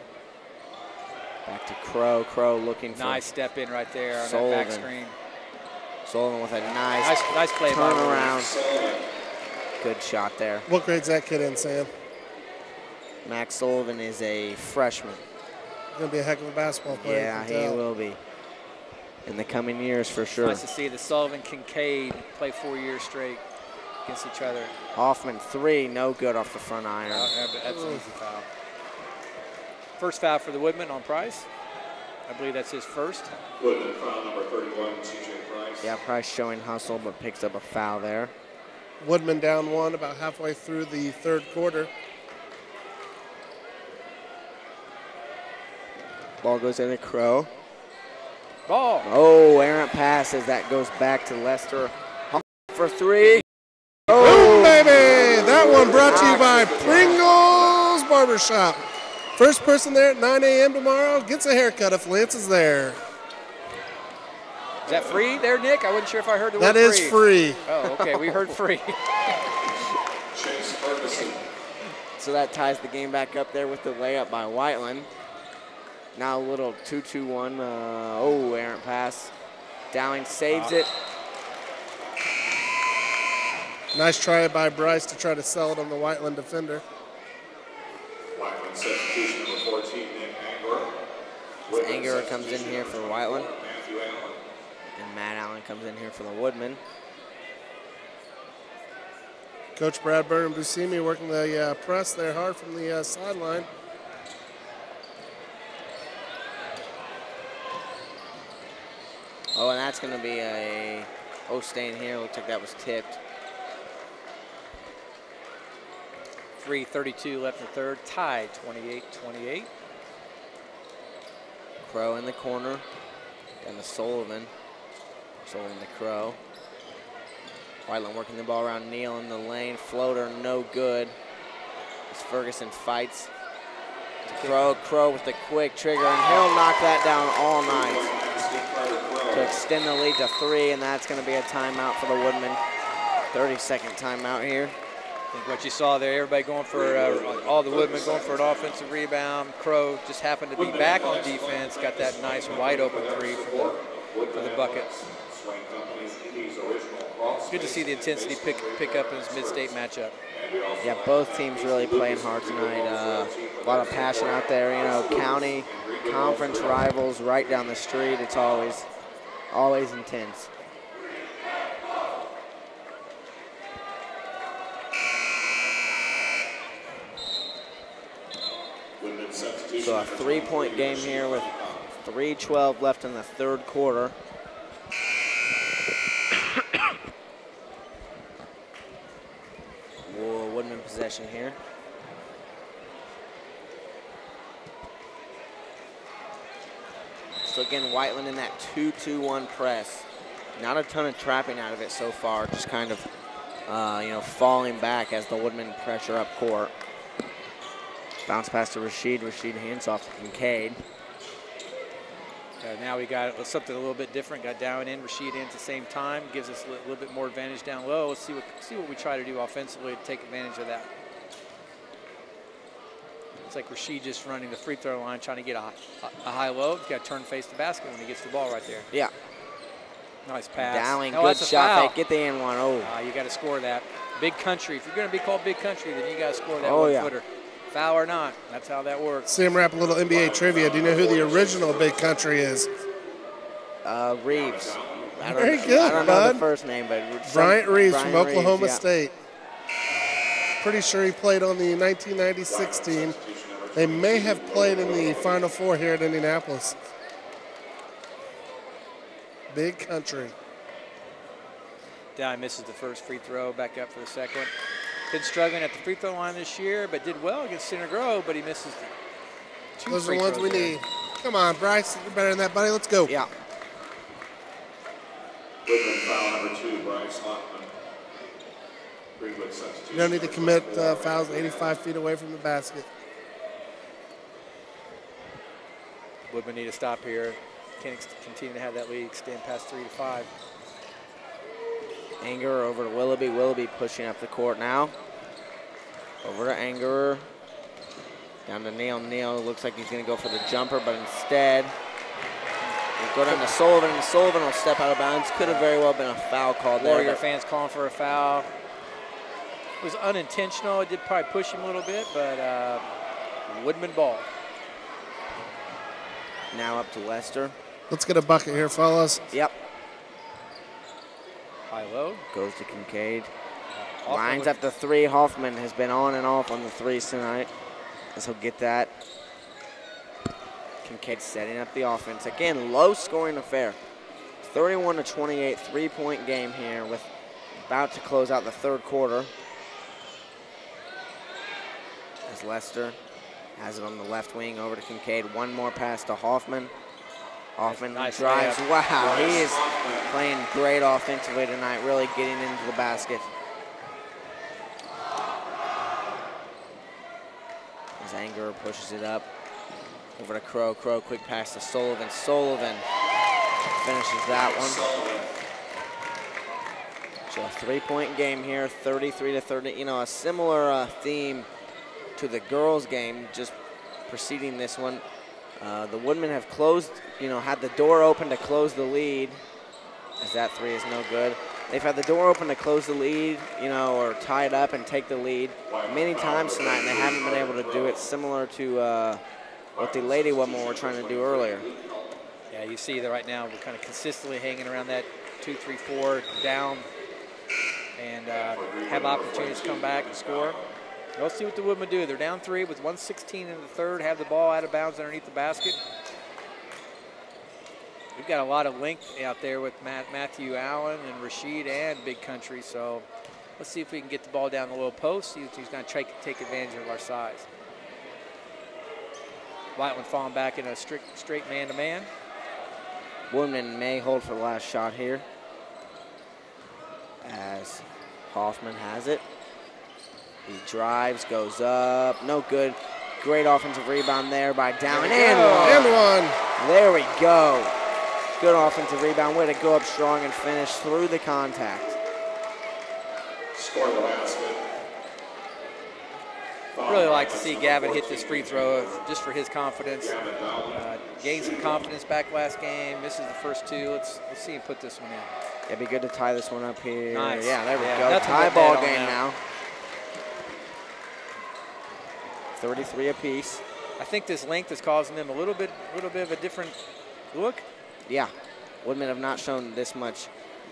Back to Crow. Crow looking for nice step in right there on Sullivan. that back screen. Sullivan with a nice play turn by around. Good shot there. What grade's that kid in, Sam? Max Sullivan is a freshman. Going to be a heck of a basketball player. Yeah, he will be in the coming years for sure. Nice to see the Sullivan Kincaid play 4 years straight against each other. Hoffman 3, no good off the front iron. That's an easy foul. First foul for the Woodman on Price. I believe that's his first. Woodman foul number 31, CJ Price. Yeah, Price showing hustle, but picks up a foul there. Woodman down one about halfway through the third quarter. Ball goes into Crow. Ball. Oh, errant pass as that goes back to Lester. For 3. Boom, baby! That one brought to you by Pringles Barbershop. First person there at 9 a.m. tomorrow gets a haircut if Lance is there. Is that free there, Nick? I wasn't sure if I heard the word free. That is free. Oh, okay. We heard free. Chase Ferguson. So that ties the game back up there with the layup by Whiteland. Now a little 2-2-1. Oh, errant pass. Dowling saves it. Nice try by Bryce to try to sell it on the Whiteland defender. Whiteland substitution number 14, Nick Angler. Angler comes in here for Whiteland. Matthew Allen. And Matt Allen comes in here for the Woodman. Coach Bradburn and Buscemi working the press there hard from the sideline. Oh, and that's going to be a staying here. Looks like that was tipped. 3:32 left in the third, tied 28-28. Crow in the corner, and the Sullivan. Sullivan to Crow. Whiteland working the ball around Neal in the lane. Floater, no good. As Ferguson fights. To Crow with the quick trigger, and he'll knock that down all night to extend the lead to 3, and that's going to be a timeout for the Woodmen. 30-second timeout here. I think what you saw there, everybody going for, all the Woodmen going for an offensive rebound. Crow just happened to be back on defense, got that nice wide open 3 for the bucket. Good to see the intensity pick up in this mid-state matchup. Yeah, both teams really playing hard tonight. A lot of passion out there. You know, county conference rivals right down the street. It's always intense. So a 3-point game here with 3:12 left in the third quarter. Woodman possession here. So again, Whiteland in that 2-2-1 press. Not a ton of trapping out of it so far, just kind of, falling back as the Woodmen pressure up court. Bounce pass to Rashid. Rashid hands off to Kincaid. Now we got something a little bit different. Got down in, Rashid in at the same time. Gives us a little bit more advantage down low. Let's see what we try to do offensively to take advantage of that. It's like Rashid just running the free throw line, trying to get a high-low. He's got to turn face to basket when he gets the ball right there. Yeah. Nice pass. Dowling, good shot fake. Get the and one. Oh. You got to score that. Big country. If you're going to be called big country, then you got to score that one-footer. Foul or not. That's how that works. Sam Rapp, a little NBA trivia. Do you know who the original big country is? Reeves. Very good, I don't know the first name, but Bryant Reeves from Oklahoma State. Pretty sure he played on the 1996 team. They may have played in the Final Four here at Indianapolis. Big country. Down misses the first free throw, back up for the second. Been struggling at the free throw line this year, but did well against Center Grove, but he misses two Those are free the ones throws we there. need. Come on, Bryce. You're better than that, buddy. Let's go. Yeah. Whitman foul number 2, Bryce Hoffman. Greenwood substitution. You don't need to commit fouls 85 feet away from the basket. Woodman need to stop here. Can't continue to have that lead extend past 3 to 5. Angerer over to Willoughby. Willoughby pushing up the court now. Over to Angerer. Down to Neal. Neal looks like he's going to go for the jumper, but instead he'll go down to Sullivan, and Sullivan will step out of bounds. Could have very well been a foul called there. Warrior fans calling for a foul. It was unintentional. It did probably push him a little bit, but Woodman ball. Now up to Lester. Let's get a bucket here, fellas. Yep. High-low. Goes to Kincaid. Lines up the three. Hoffman has been on and off on the threes tonight. As he'll get that. Kincaid setting up the offense. Again, low-scoring affair. 31-28, three-point game here with about to close out the third quarter. As Lester has it on the left wing over to Kincaid. One more pass to Hoffman. Hoffman Nice drives. layup. Wow, he is playing great offensively tonight, really getting into the basket. As Angerer pushes it up. Over to Crow. Crow, quick pass to Sullivan. Sullivan finishes that one. So a three-point game here, 33-30. You know, a similar theme to the girls' game just preceding this one. The Woodmen have closed, had the door open to close the lead, as that three is no good. They've had the door open to close the lead, or tie it up and take the lead many times tonight, and they haven't been able to do it, similar to what the Lady Woodmen were trying to do earlier. Yeah, you see that right now we're kind of consistently hanging around that 2, 3, 4 down and have opportunities to come back and score. Let's see what the Woodmen do. They're down 3 with 1:16 in the third, have the ball out of bounds underneath the basket. We've got a lot of length out there with Matthew Allen and Rashid and Big Country, so let's see if we can get the ball down the low post, see if he's going to take advantage of our size. Whiteland falling back in a straight man-to-man. Woodmen may hold for the last shot here, as Hoffman has it. He drives, goes up, no good. Great offensive rebound there by Dowling, and one. There we go. Good offensive rebound, way to go up strong and finish through the contact. Score the basket. Really like to see Gavin hit this free throw just for his confidence. Gained some confidence back last game, misses the first 2. Let's see him put this one in. It'd be good to tie this one up here. Nice. Yeah, there we go. Tie but ball net on game that. now. 33 apiece. I think this length is causing them a little bit of a different look. Yeah, Woodmen have not shown this much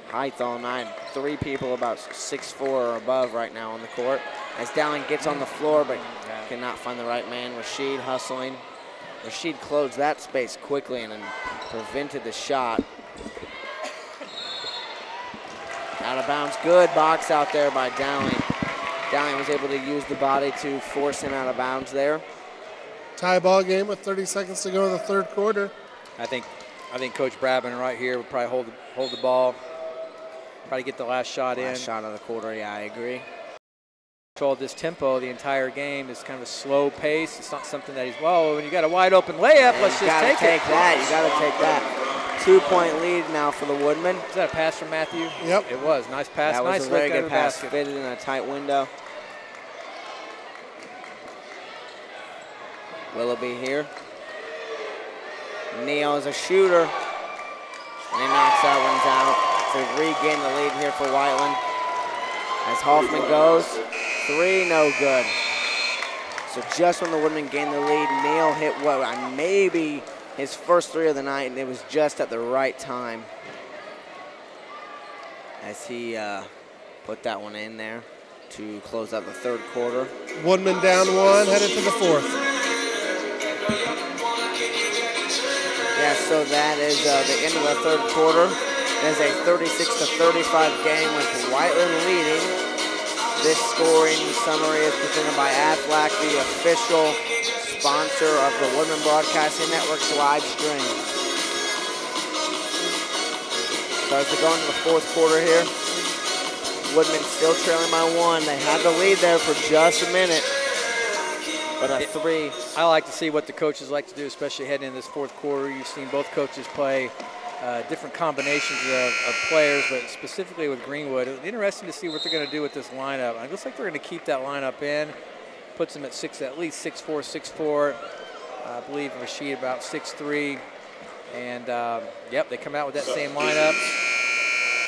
height all night. 3 people about 6'4" or above right now on the court. As Dowling gets on the floor but cannot find the right man. Rashid hustling. Rashid closed that space quickly and then prevented the shot. Out of bounds, good box out there by Dowling. Dowling was able to use the body to force him out of bounds there. Tie ball game with 30 seconds to go in the third quarter. I think Coach Brabin right here will probably hold the ball, probably get the last shot in. Last shot of the quarter, yeah, I agree. controlled this tempo the entire game. It's kind of a slow pace. It's not something that he's, well, when you got a wide open layup, let's just take it. You got to take that. 2-point lead now for the Woodmen. Is that a pass from Matthew? Yep. It was. Nice pass. That was nice a very good pass, basket. fitted in a tight window. Willoughby here. Neal is a shooter. And he knocks that one down to regain the lead here for Whiteland. As Hoffman goes, 3, no good. So just when the Woodmen gained the lead, Neal hit what, maybe his first 3 of the night, and it was just at the right time as he put that one in there to close out the third quarter. Woodmen down 1, headed to the 4th. Yeah, so that is the end of the third quarter. It is a 36-35 game with Whiteland leading. This scoring summary is presented by Aflac, the official sponsor of the Woodmen Broadcasting Network's live stream. So as we go into the fourth quarter here, Woodmen still trailing by 1. They had the lead there for just a minute. But a 3. I like to see what the coaches like to do, especially heading into this fourth quarter. You've seen both coaches play different combinations of players, but specifically with Greenwood. It's interesting to see what they're going to do with this lineup. It looks like they're going to keep that lineup in. Puts them at least 6'4", 6'4". I believe Rashid about 6'3". And, yep, they come out with that same lineup.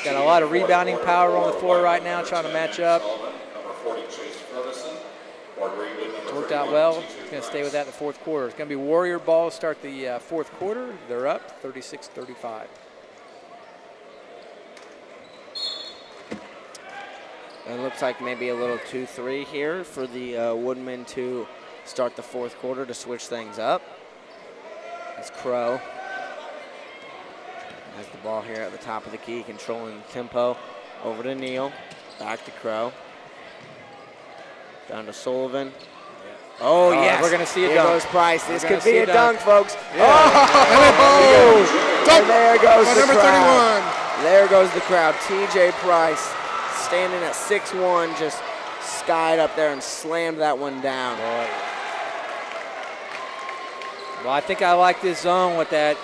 Got a lot of rebounding power on the floor right now, trying to match up. It's worked out well. It's going to stay with that in the fourth quarter. It's going to be Warrior ball to start the fourth quarter. They're up 36-35. It looks like maybe a little 2-3 here for the Woodmen to start the fourth quarter to switch things up. It's Crow has the ball here at the top of the key, controlling the tempo. Over to Neal, back to Crow. Down to Sullivan. Oh, yes. We're going to see a Here dunk. goes Price. This could be a dunk, folks. Yeah. Oh! And there goes the number crowd. 31. There goes the crowd. TJ Price standing at 6'1", just skied up there and slammed that one down. Well, I think I like this zone with that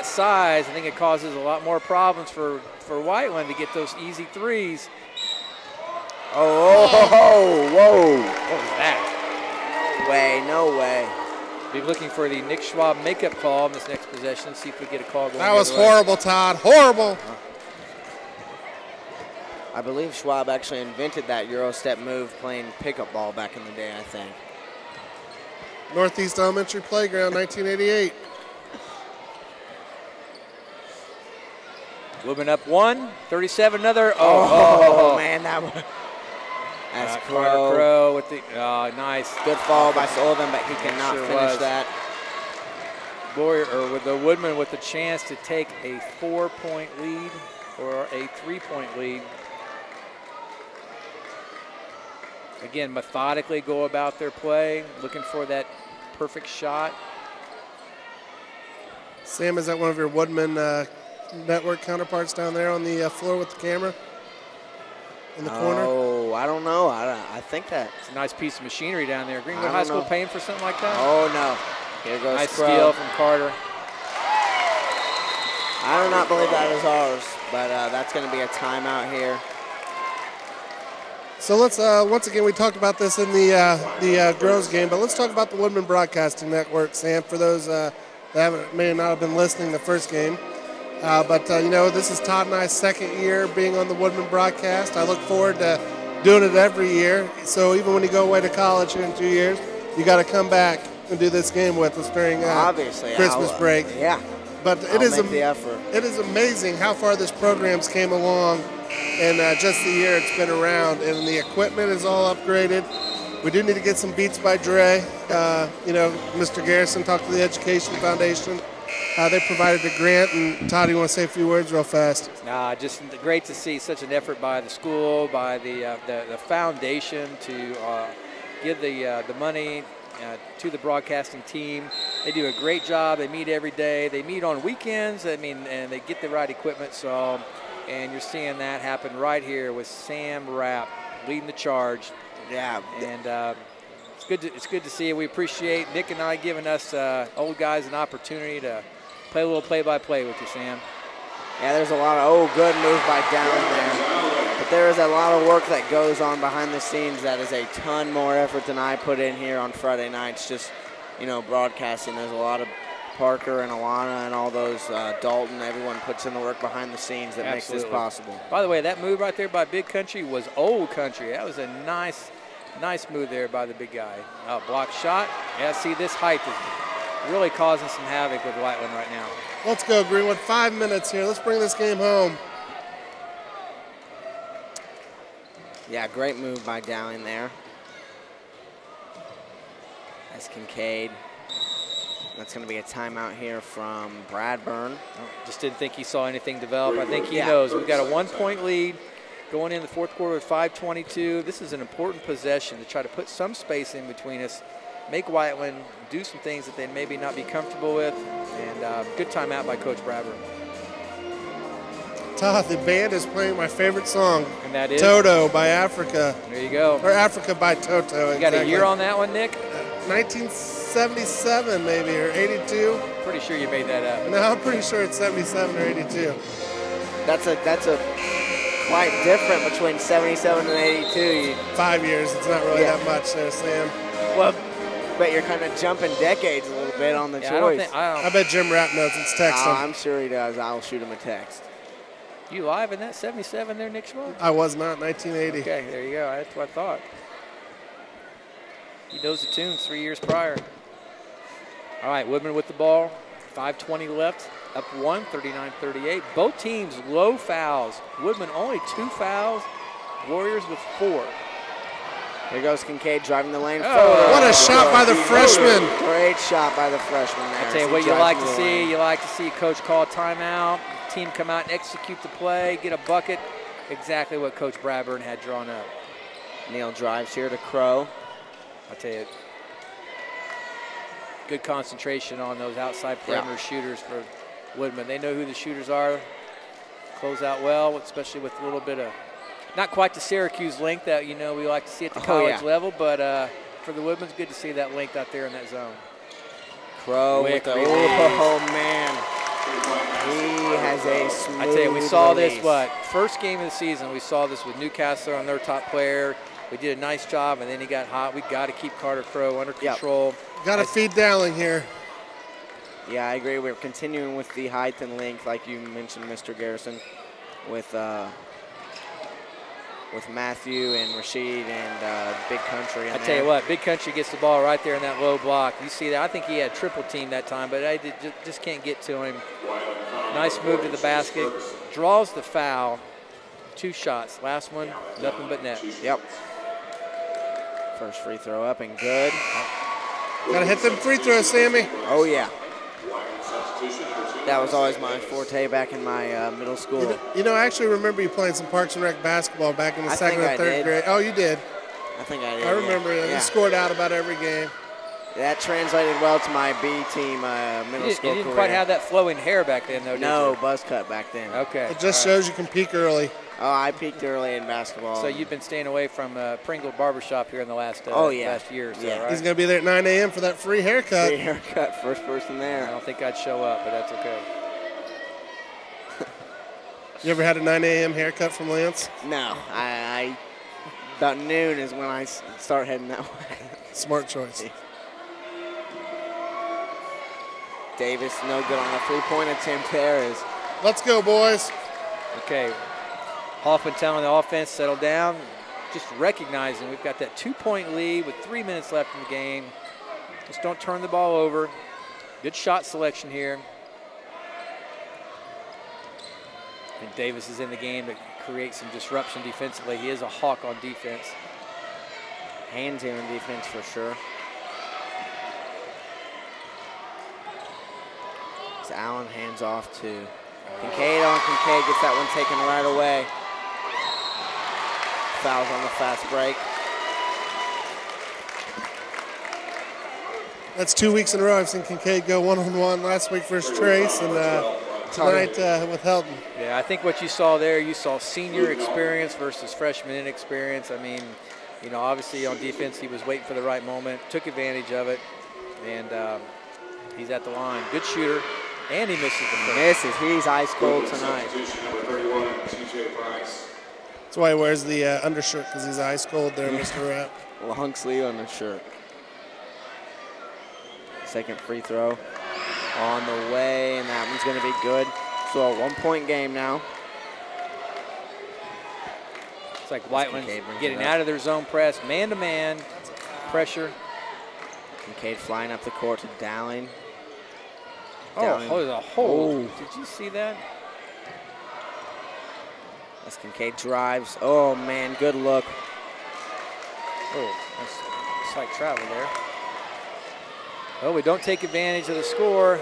size. I think it causes a lot more problems for Whiteland to get those easy threes. Oh, whoa. What was that? No way. Be looking for the Nick Schwab makeup call in this next possession. See if we get a call going. That was horrible, Todd. Horrible. I believe Schwab actually invented that Euro step move playing pickup ball back in the day, I think. Northeast Elementary Playground, 1988. Woodmen up 1, 37 another. Man, that one. That's Crow with the nice. Good fall by Sullivan, but he cannot finish that. With the Woodmen with the chance to take a 4-point lead or a 3-point lead. Again, methodically go about their play, looking for that perfect shot. Sam, is that one of your Woodman network counterparts down there on the floor with the camera in the corner? Oh, I don't know. I think that. It's a nice piece of machinery down there. Greenwood High School paying for something like that? Oh, no. Here goes nice Crow. steal from Carter. I do not believe that is ours, but that's going to be a timeout here. So let's, once again, we talked about this in the girls game, but let's talk about the Woodman Broadcasting Network, Sam, for those that may not have been listening the first game. You know, this is Todd and I's second year being on the Woodman broadcast. I look forward to doing it every year. So even when you go away to college here in 2 years, you got to come back and do this game with us during Christmas break. Yeah. But I'll make the effort. It is amazing how far this program's came along in just the year it's been around, and the equipment is all upgraded. We do need to get some beats by Dre. You know, Mr. Garrison talked to the Education Foundation. They provided a grant, and Todd, you want to say a few words real fast? Just great to see such an effort by the school, by the foundation to give the money to the broadcasting team. They do a great job. They meet every day. They meet on weekends. I mean, and they get the right equipment. So, and you're seeing that happen right here with Sam Rapp leading the charge. Yeah. And it's good to see. We appreciate Nick and I giving us old guys an opportunity to play a little play-by-play with you, Sam. Yeah, there's a lot of, good move by Dowling there. But there is a lot of work that goes on behind the scenes that is a ton more effort than I put in here on Friday nights, just, broadcasting. There's a lot of Parker and Alana and all those, Dalton, everyone puts in the work behind the scenes that makes this possible. By the way, that move right there by Big Country was old country. That was a nice move there by the big guy. Block shot. Yeah, see, this height is really causing some havoc with Whiteland right now. Let's go, Greenwood. 5 minutes here. Let's bring this game home. Yeah, great move by Dowling there. That's Kincaid. That's going to be a timeout here from Bradburn. Just didn't think he saw anything develop. I think he knows. We've got a 1-point lead going in the fourth quarter with 5:22. This is an important possession to try to put some space in between us, make Whiteland do some things that they maybe not be comfortable with, and good timeout by Coach Bradburn. Todd, the band is playing my favorite song. And that is? Toto by Africa. There you go. Or Africa by Toto. You got a year on that one, Nick? 1977 maybe, or 82. Pretty sure you made that up. No, I'm pretty sure it's 77 or 82. That's a quite different between 77 and 82. 5 years, it's not really that much there, Sam. Well, but you're kind of jumping decades a little bit on the choice. I bet Jim Rapp knows. Let's text him. I'm sure he does. I'll shoot him a text. You live in that 77 there, Nick Schwab? I was not, 1980. Okay, there you go. That's what I thought. He knows the tunes 3 years prior. All right, Woodman with the ball. 5:20 left. Up 1, 39-38. Both teams low fouls. Woodman only 2 fouls. Warriors with 4. Here goes Kincaid driving the lane. Oh, what a shot by the freshman. Great shot by the freshman there. I tell you what you like to see. You like to see Coach call a timeout, team come out and execute the play, get a bucket. Exactly what Coach Bradburn had drawn up. Neal drives here to Crow. I tell you, good concentration on those outside perimeter shooters for Woodman. They know who the shooters are. Close out well, especially with a little bit of, not quite the Syracuse length that we like to see at the college level, but for the Woodman's, good to see that length out there in that zone. Crow with the, oh man, he has a smooth I tell you, we saw release. this, first game of the season, we saw this with Newcastle on their top player. We did a nice job, and then he got hot. We got to keep Carter Crow under control. Got to feed Dowling here. Yeah, I agree. We're continuing with the height and length, like you mentioned, Mr. Garrison, with Matthew and Rashid and Big Country. I tell you what, Big Country gets the ball right there in that low block. You see that? I think he had triple team that time, but I just can't get to him. Nice move to the basket. Draws the foul. 2 shots. Last one, nothing but net. Yep. First free throw up and good. Got to hit them free throws, Sammy. Oh, yeah. That was always my forte back in my middle school. I actually remember you playing some Parks and Rec basketball back in the second and third grade. Oh, you did? I think I did. I remember that. You scored out about every game. That translated well to my B team middle school career. You didn't quite have that flowing hair back then, though, did you? No, buzz cut back then. Okay. It just shows you can peak early. Oh, I peaked early in basketball. So you've been staying away from Pringle Barbershop here in the last last year or so, right? He's going to be there at 9 a.m. for that free haircut. Free haircut, first person there. I don't think I'd show up, but that's okay. You ever had a 9 a.m. haircut from Lance? No. I about noon is when I start heading that way. Smart choice. Davis, no good on a three-point attempt there. Let's go, boys. Okay. Hoffman telling the offense, settle down. Just recognizing we've got that 2-point lead with 3 minutes left in the game. Just don't turn the ball over. Good shot selection here. And Davis is in the game to create some disruption defensively. He is a hawk on defense. Hands here on defense for sure. It's Allen hands off to Kincaid. Kincaid gets that one taken right away. Fouls on the fast break. That's 2 weeks in a row I've seen Kincaid go one-on-one. Last week versus Trace, and tonight with Helton. Yeah, I think what you saw there, you saw senior experience versus freshman inexperience. I mean, You know, obviously on defense, he was waiting for the right moment, took advantage of it, and he's at the line. Good shooter, and he misses the first. Misses. He's ice cold tonight. That's why he wears the undershirt, because he's ice cold there, Mr. Rep. Long sleeve undershirt. Second free throw on the way, and that one's going to be good. So a 1-point game now. It's like Whiteland's getting out of their zone press, man-to-man pressure. Kincaid flying up the court to Dowling. Oh, there's a hold. Did you see that? As Kincaid drives. Oh, man, good look. Oh, that's slight travel there. Oh, we don't take advantage of the score.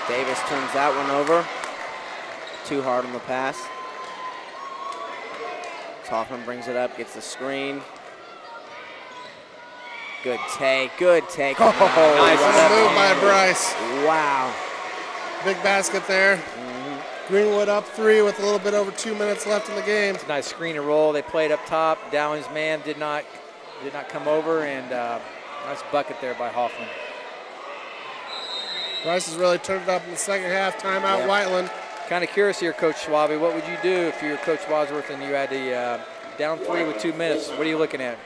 Davis turns that one over. Too hard on the pass. Hoffman brings it up, gets the screen. Good take, good take. Oh, nice move by Bryce. Wow. Big basket there. Greenwood up 3 with a little bit over 2 minutes left in the game. It's a nice screen and roll. They played up top. Dowling's man did not come over, and nice bucket there by Hoffman. Bryce has really turned it up in the second half. Timeout, Whiteland. Kind of curious here, Coach Schwabe. What would you do if you were Coach Wadsworth and you had the down 3 with 2 minutes? What are you looking at?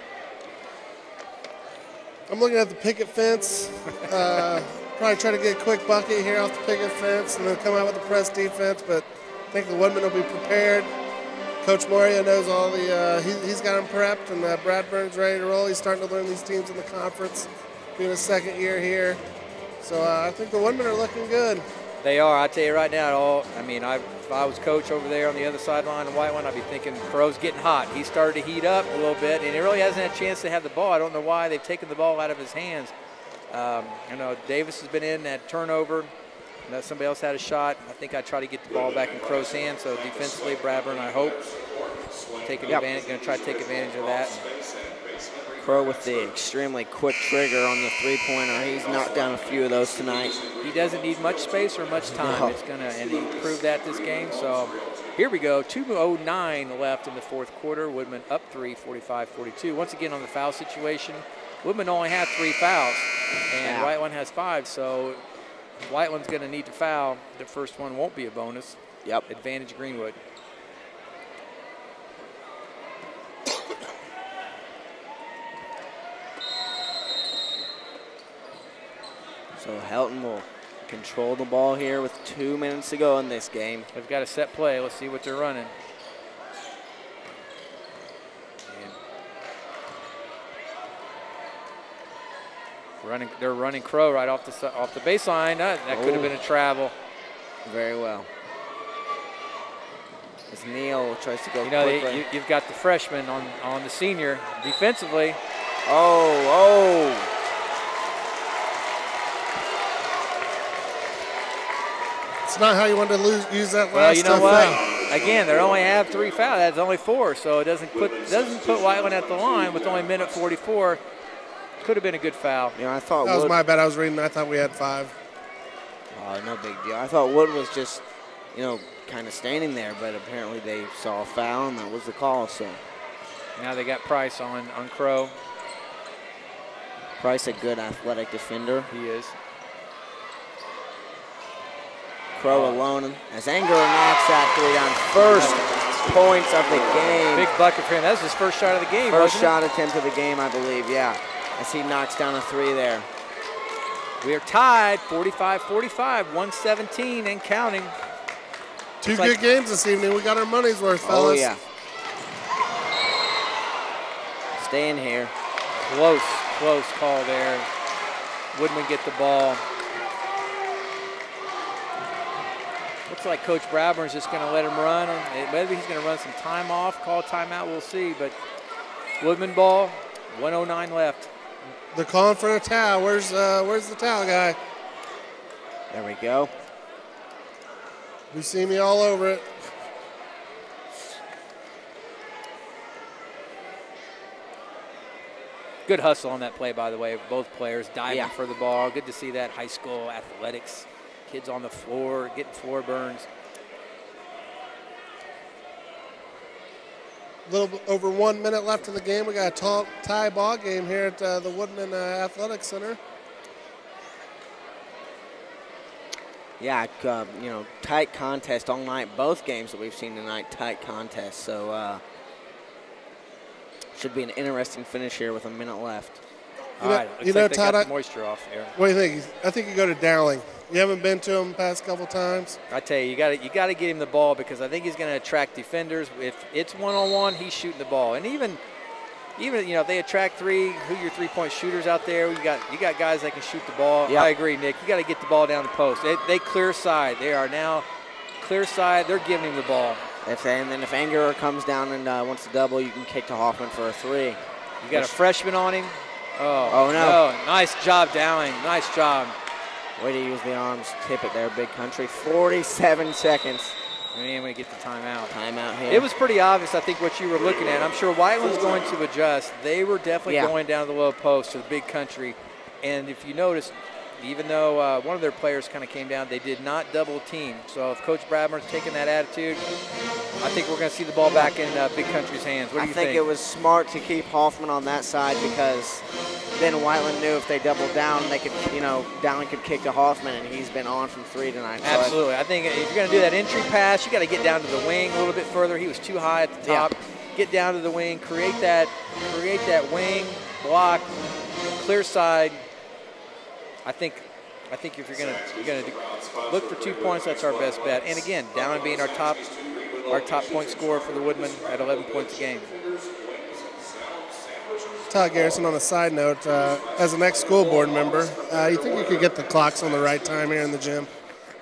I'm looking at the picket fence. Probably try to get a quick bucket here off the picket fence and then come out with the press defense, but I think the Woodmen will be prepared. Coach Moria knows all the, he's got them prepped, and Bradburn's ready to roll. He's starting to learn these teams in the conference, being his second year here. So I think the Woodmen are looking good. They are. I tell you right now, if I was coach over there on the other sideline in Whiteland, I'd be thinking Crow's getting hot. He started to heat up a little bit, and he really hasn't had a chance to have the ball. I don't know why they've taken the ball out of his hands. I know Davis has been in that turnover. I know somebody else had a shot. I think I try to get the ball back in Crow's hands. So defensively, Bradburn, I hope, going to try to take advantage of that. Crow with the extremely quick trigger on the three-pointer. He's knocked down a few of those tonight. He doesn't need much space or much time. No. And he proved that this game. So here we go. 2:09 left in the fourth quarter. Woodman up 3, 45-42. Once again on the foul situation, Woodman only had 3 fouls, and Whiteland has 5. So Whiteland's going to need to foul. The first one won't be a bonus. Yep. Advantage Greenwood. So Helton will control the ball here with 2 minutes to go in this game. They've got a set play. Let's see what they're running. They're running Crow right off the baseline. That could have been a travel. Very well. As Neal tries to go quickly. You've got the freshman on the senior defensively. Oh. It's not how you want to use that last. Well, you know what? Again, they only have 3 fouls. That's only 4, so it doesn't put Whiteland at the line with only a minute 44. Could have been a good foul. Yeah, I thought that was my bad. I was reading. I thought we had 5. Oh, no big deal. I thought Wood was just, kind of standing there, but apparently they saw a foul, and that was the call. So now they got Price on Crow. Price, a good athletic defender. He is. Crow alone as Angler knocks that 3 down. First points of the game. Big bucket for him. That was his first shot of the game. First shot attempt of the game, I believe, yeah. As he knocks down a 3 there. We are tied, 45-45, 117 and counting. Two good games this evening. We got our money's worth, fellas. Oh, yeah. Stay in here. Close call there. Woodman get the ball. Looks like Coach Bradburn's just going to let him run. Maybe he's going to run some time off, call timeout, we'll see. But Woodman ball, 1:09 left. They're calling for a towel. Where's the towel guy? There we go. You see me all over it. Good hustle on that play, by the way. Both players diving for the ball. Good to see that high school athletics. Kids on the floor, getting floor burns. little bit over 1 minute left in the game. We got a tie ball game here at the Woodman Athletic Center. Yeah, tight contest all night. Both games that we've seen tonight, tight contest. So should be an interesting finish here with a minute left. All right, looks like they got the moisture off here. What do you think? I think you go to Dowling. You haven't been to him the past couple times? I tell you, you got to get him the ball because I think he's going to attract defenders. If it's one-on-one, he's shooting the ball. And even if they attract three, who are your three-point shooters out there? You got guys that can shoot the ball. Yep. I agree, Nick. You got to get the ball down the post. They clear side. They are now clear side. They're giving him the ball. And then if Angerer comes down and wants to double, you can kick to Hoffman for a three. You got a freshman on him. Oh, no. Oh, nice job, Dowling. Nice job. Way to use the arms. Tip it there, Big Country. 47 seconds. And we get the timeout. Timeout here. It was pretty obvious, I think, what you were looking at. I'm sure Whiteland's going to adjust. They were definitely going down to the low post to the Big Country. And if you notice, even though one of their players kind of came down, they did not double team. So if Coach Bradburn's taking that attitude, I think we're going to see the ball back in Big Country's hands. What do you think? I think it was smart to keep Hoffman on that side because then Whiteland knew if they doubled down, they could, Dowling could kick to Hoffman, and he's been on from three tonight. Absolutely. I think if you're going to do that entry pass, you got to get down to the wing a little bit further. He was too high at the top. Yeah. Get down to the wing, create that wing block, clear side. I think if you're going to look for 2 points, that's our best bet. And again, Dowling being our top point scorer for the Woodmen at 11 points a game. Todd Garrison, on a side note, as an ex-school board member, you think you could get the clocks on the right time here in the gym?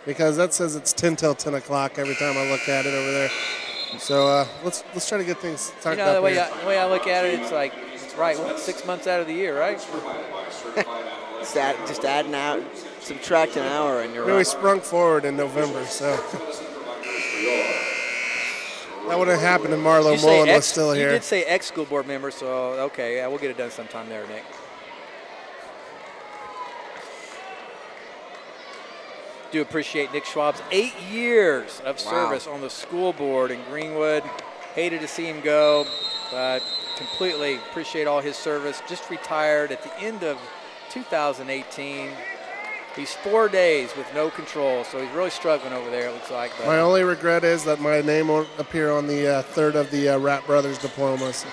Because that says it's 10 till 10 o'clock every time I look at it over there. So let's try to get things talked up the way I look at it, it's like, it's right, 6 months out of the year, right? Just adding out, subtract an hour, and you're right. We sprung forward in November, so. That would have happened if Marlo Mullen was still here. You did say ex-school board member, so okay, yeah, we'll get it done sometime there, Nick. Do appreciate Nick Schwab's 8 years of service on the school board in Greenwood. Hated to see him go, but completely appreciate all his service. Just retired at the end of 2018. He's 4 days with no control, so he's really struggling over there, it looks like. But my only regret is that my name won't appear on the third of the Rapp Brothers diplomas.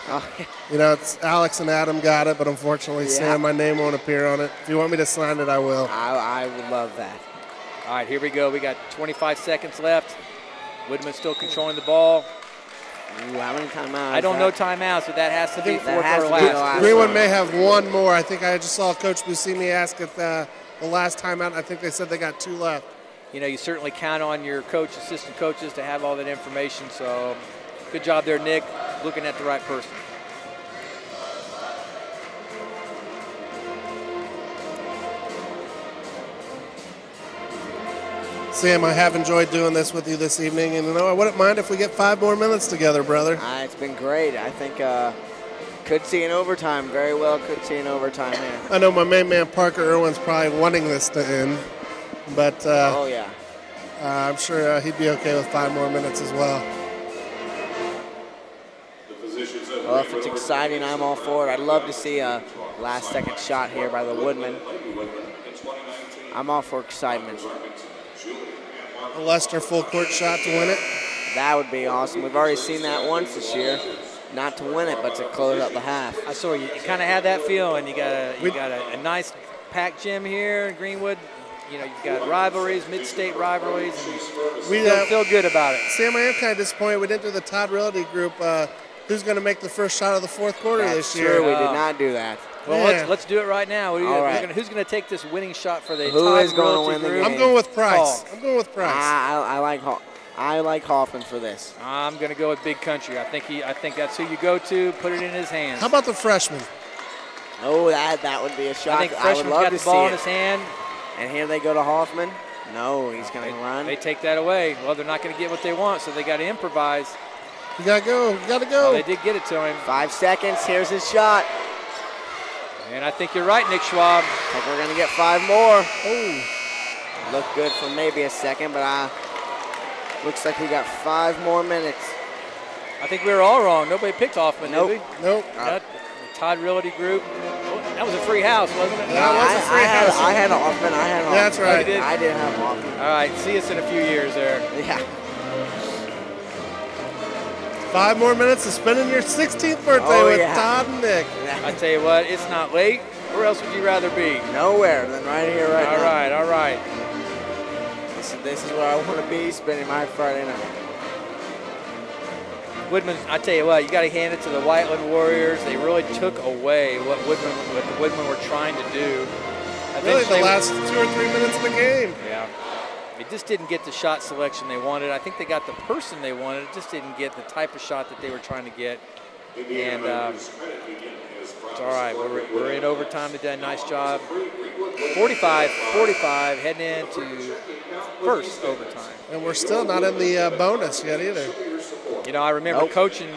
It's Alex and Adam got it, but unfortunately, Sam, my name won't appear on it. If you want me to sign it, I will. I would love that. All right, here we go. We got 25 seconds left. Woodman still controlling the ball. Ooh, how many timeouts? I don't know timeouts, but that has to be fourth or last. Greenwood may have one more. I think I just saw Coach Buscemi ask at the last timeout. I think they said they got 2 left. You certainly count on your assistant coaches to have all that information. So good job there, Nick, looking at the right person. Sam, I have enjoyed doing this with you this evening, and I wouldn't mind if we get 5 more minutes together, brother. It's been great. I think could see an overtime. Very well could see an overtime here. I know my main man Parker Irwin's probably wanting this to end, but I'm sure he'd be okay with 5 more minutes as well. Well, if it's exciting, I'm all for it. I'd love to see a last-second shot here by the Woodmen. I'm all for excitement. A Lester full-court shot to win it. That would be awesome. We've already seen that once this year. Not to win it, but to close out the half. I saw you kind of had that feeling. You got a nice packed gym here in Greenwood. You've got rivalries, mid-state rivalries, and we feel good about it. Sam, I am kind of disappointed we didn't do the Todd Realty group. Who's going to make the first shot of the fourth quarter this year? True, we did not do that. Well, let's do it right now. Who's going to take this winning shot for the Todd Realty group? I'm going with Price. I like Hoffman for this. I'm going to go with Big Country. I think that's who you go to. Put it in his hands. How about the freshman? Oh, that would be a shot. I think freshman's got the ball in his hand. And here they go to Hoffman. No, he's going to run. They take that away. Well, they're not going to get what they want, so they got to improvise. You got to go. You got to go. Oh, they did get it to him. 5 seconds. Here's his shot. And I think you're right, Nick Schwab. I think we're going to get 5 more. Oh, looked good for maybe a second, but looks like we got 5 more minutes. I think we were all wrong. Nobody picked Hoffman, Nope. did we? Nope. Not the Todd Realty Group. Oh, that was a free house, wasn't it? That was a free house. I had Hoffman. I had Hoffman. That's right. You did? I did have Hoffman. All right, see us in a few years there. Yeah. 5 more minutes of spending your 16th birthday with Todd and Nick. I tell you what, it's not late. Where else would you rather be? Nowhere than right here, right now. All right, all right. This is where I want to be spending my Friday night. Woodman, I tell you what, you got to hand it to the Whiteland Warriors. They really took away what the Woodmen were trying to do. Really, the last 2 or 3 minutes of the game. Yeah. They just didn't get the shot selection they wanted. I think they got the person they wanted. Just didn't get the type of shot that they were trying to get. And it's all right. We're in overtime. They did a nice job. 45-45 heading into first overtime. And we're still not in the bonus yet either. You know, I remember coaching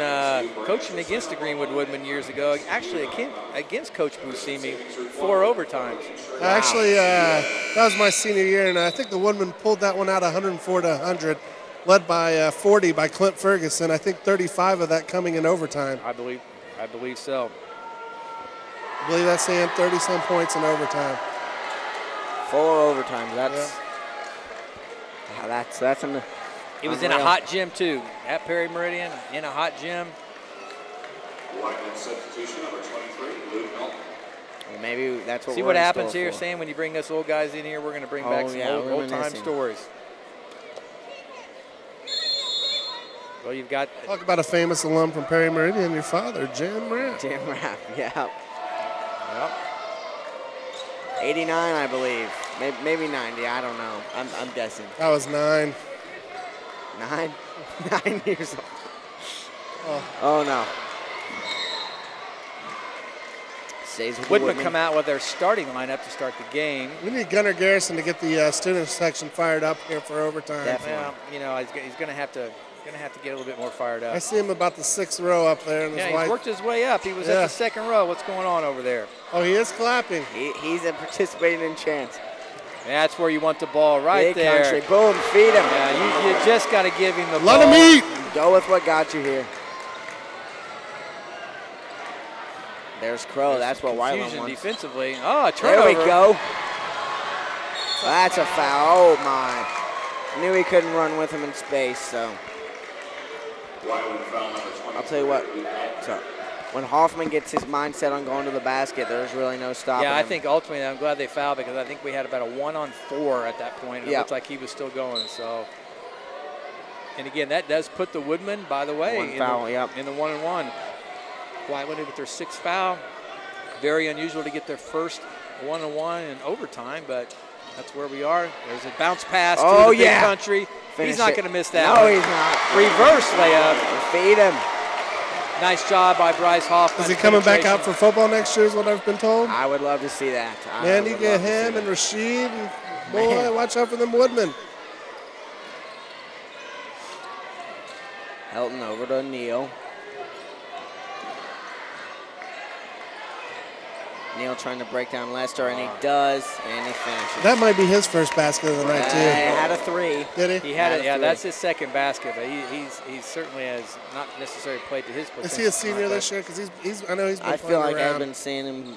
against the Greenwood Woodmen years ago, actually against Coach Buscemi, 4 overtimes. Wow. Actually, that was my senior year, and I think the Woodmen pulled that one out 104 to 100, led by 40 by Clint Ferguson. I think 35 of that coming in overtime. I believe so. I believe that's saying 30-some points in overtime. 4 overtimes. That's an. It was in a hot gym too, at Perry Meridian, in a hot gym. Whiteland substitution number 23, Luke Melton. Well, maybe that's what. See we're what in happens store here, for. Sam. When you bring us old guys in here, we're going to bring back some old-time stories. Well, you've got. Talk about a famous alum from Perry Meridian, your father, Jim Rapp. Jim Rapp, yeah. Yep. 89, I believe. Maybe 90. I don't know. I'm guessing. I was 9. 9? 9 years old. Oh no. Woodman come out with their starting lineup to start the game. We need Gunnar Garrison to get the student section fired up here for overtime. Definitely. Well, you know, he's going to have to get a little bit more fired up. I see him about the 6th row up there. In yeah, his he's worked his way up. He was at the 2nd row. What's going on over there? Oh, he is clapping. He's participating in chants. That's where you want the ball right Big there. country. Boom, feed him. Yeah, you just got to give him the ball. Let him eat. Go with what got you here. There's Crow. That's what Whiteland wants. Defensively. Oh, a turnover. There we go. That's a foul. Oh, my. Knew he couldn't run with him in space, so. I'll tell you what. So, when Hoffman gets his mindset on going to the basket, there's really no stopping him. I think ultimately I'm glad they fouled because I think we had about a 1-on-4 at that point. It looked like he was still going. So, and again, that does put the Woodmen, by the way, in the 1-on-1. Whiteland with their 6th foul. Very unusual to get their first 1-on-1 in overtime, but that's where we are. There's a bounce pass to the big country. He's not going to miss that. No, he's not. Reverse layup. Feed him. Nice job by Bryce Hoffman. Is he coming back out for football next year is what I've been told? I would love to see that. Man, you get him and Rashid. And boy, watch out for them Woodmen. Helton over to Neal. Neal trying to break down Lester, and he does, and he finishes. That might be his first basket of the night, too. He had a 3. Did he? He had it. Yeah, that's his 2nd basket, but he certainly has not necessarily played to his potential. Is he a senior this year? Because I know he's been I feel like around. I've been seeing him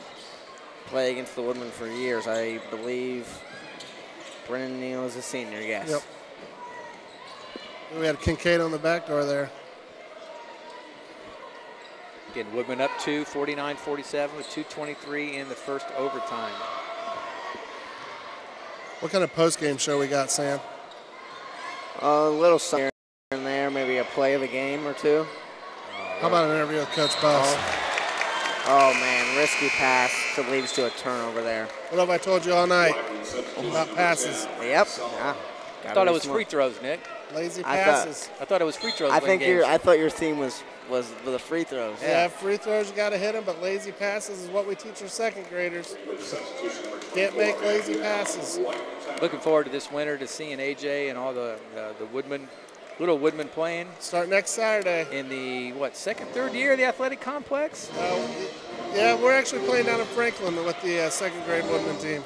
play against the Woodmen for years. I believe Brennan Neal is a senior, yes. Yep. We had Kincaid on the back door there. Again, Woodman up 2, 49-47 with 2:23 in the first overtime. What kind of post-game show we got, Sam? A little something here and there, maybe a play of the game or two. How about an interview with Coach Buss? Oh, man, risky pass that leads to a turnover there. What have I told you all night about passes? Yep. I thought it was free throws, Nick. Lazy passes. I thought it was free throws. I thought your theme was the free throws. Yeah, free throws you got to hit them, but lazy passes is what we teach our 2nd graders. Can't make lazy passes. Looking forward to this winter to seeing AJ and all the Woodmen, little Woodmen playing. Start next Saturday. In the, 2nd, 3rd year of the athletic complex? Yeah, we're actually playing down in Franklin with the 2nd grade Woodmen team.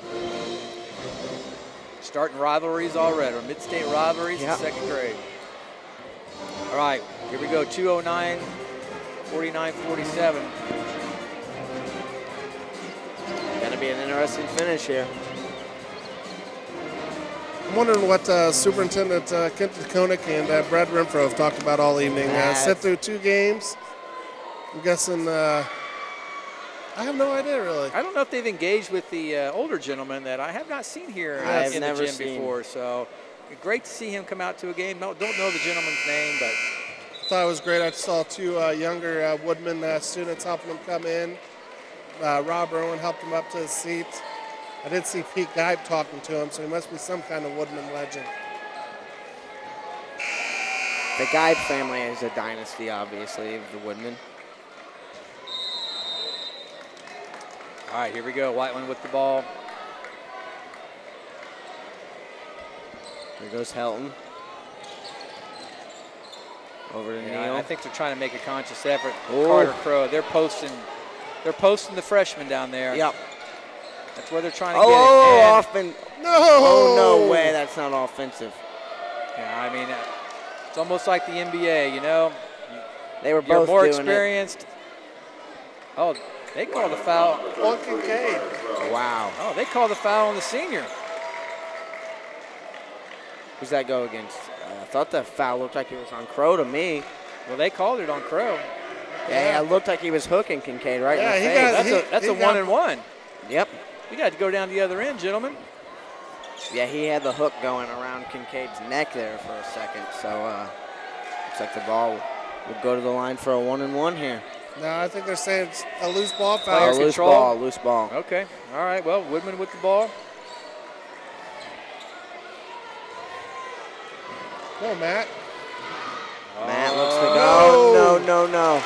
Starting rivalries already, or mid-state rivalries in 2nd grade. All right, Here we go, 2:09, 49-47. Gonna be an interesting finish here. I'm wondering what Superintendent Kent Koenig and Brad Renfro have talked about all evening. Sit through 2 games. I'm guessing, I have no idea really. I don't know if they've engaged with the older gentleman that I have not seen here in the gym before. So great to see him come out to a game. Don't know the gentleman's name, but I thought it was great. I saw 2 younger Woodman students helping him come in. Rob Irwin helped him up to his seat. I did see Pete Geib talking to him, so he must be some kind of Woodman legend. The Geib family is a dynasty, obviously, of the Woodmen. all right, here we go. Whiteland with the ball. Here goes Helton. Over to Neal. I think they're trying to make a conscious effort. Ooh. Carter Crow, they're posting the freshman down there. Yep. That's where they're trying to get it. Off and No! Oh, no way. That's not offensive. Yeah, I mean, it's almost like the NBA, you know. They were You're both more doing experienced. Oh, they called the foul. On Kincaid. it. Wow. Oh, they called the foul on the senior. Who's that go against? I thought the foul looked like it was on Crow to me. Well, they called it on Crow. Yeah, it looked like he was hooking Kincaid right in the he face. got- That's he a got- 1-and-1. Yep. You got to go down the other end, gentlemen. Yeah, he had the hook going around Kincaid's neck there for a second. So looks like the ball will go to the line for a 1-and-1 here. No, I think they're saying it's a loose ball Player foul. Loose control. ball, loose ball. Okay. All right. Well, Woodman with the ball. Go, Matt. Matt looks to go. No.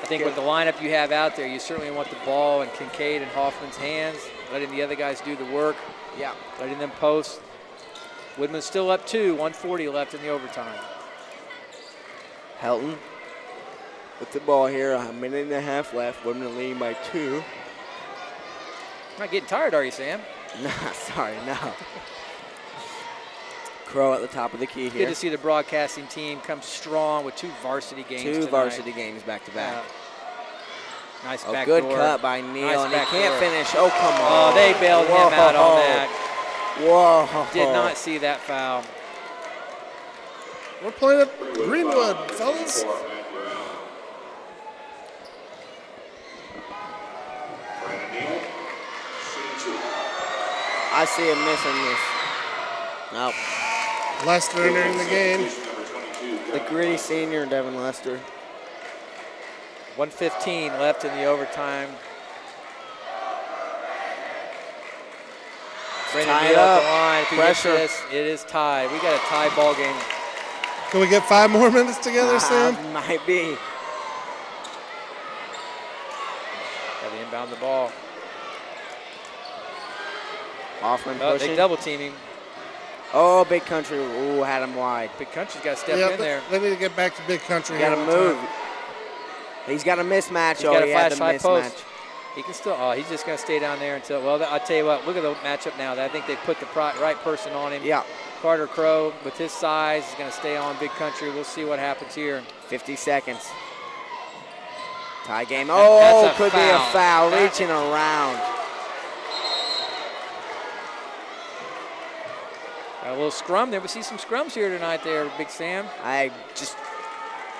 I think with the lineup you have out there, you certainly want the ball in Kincaid and Hoffman's hands, letting the other guys do the work, Yeah. letting them post. Woodman's still up 2, 1:40 left in the overtime. Helton with the ball here. A minute and a half left. Woodman leading by 2. Not getting tired, are you, Sam? Nah, sorry, no. Crow at the top of the key here. Good to see the broadcasting team come strong with 2 varsity games 2 tonight. varsity games back to back. Nice A back good door. cut by Neal, Nice and he back can't door. finish. Oh, come on. Oh, they bailed him out on that. Whoa. Did not see that foul. We're playing at Greenwood, fellas. I see him missing this. Nope. Lester entering the game. The gritty senior, Devin Lester. 1:15 left in the overtime. Brandon tied Neal at up. the line. If he gets Pressure. this, it is tied. We got a tie ball game. Can we get 5 more minutes together, Sam? Might be. Got to inbound the ball. Hoffman Oh, pushing. they double teaming. Oh, Big Country. Ooh, had him wide. Big Country's got to step Yeah, in there. they need to get back to big country. Got to here one move. time. He's got a mismatch. He's Oh, got he a had flash the high mismatch. post. He can still, oh, he's just going to stay down there until, well, I'll tell you what, look at the matchup now. I think they put the right person on him. Yeah. Carter Crow, with his size, is going to stay on Big Country. We'll see what happens here. 50 seconds. Tie game. That's Oh, a could be a foul. foul. That- Reaching around. Got a little scrum there. We see some scrums here tonight there, Big Sam.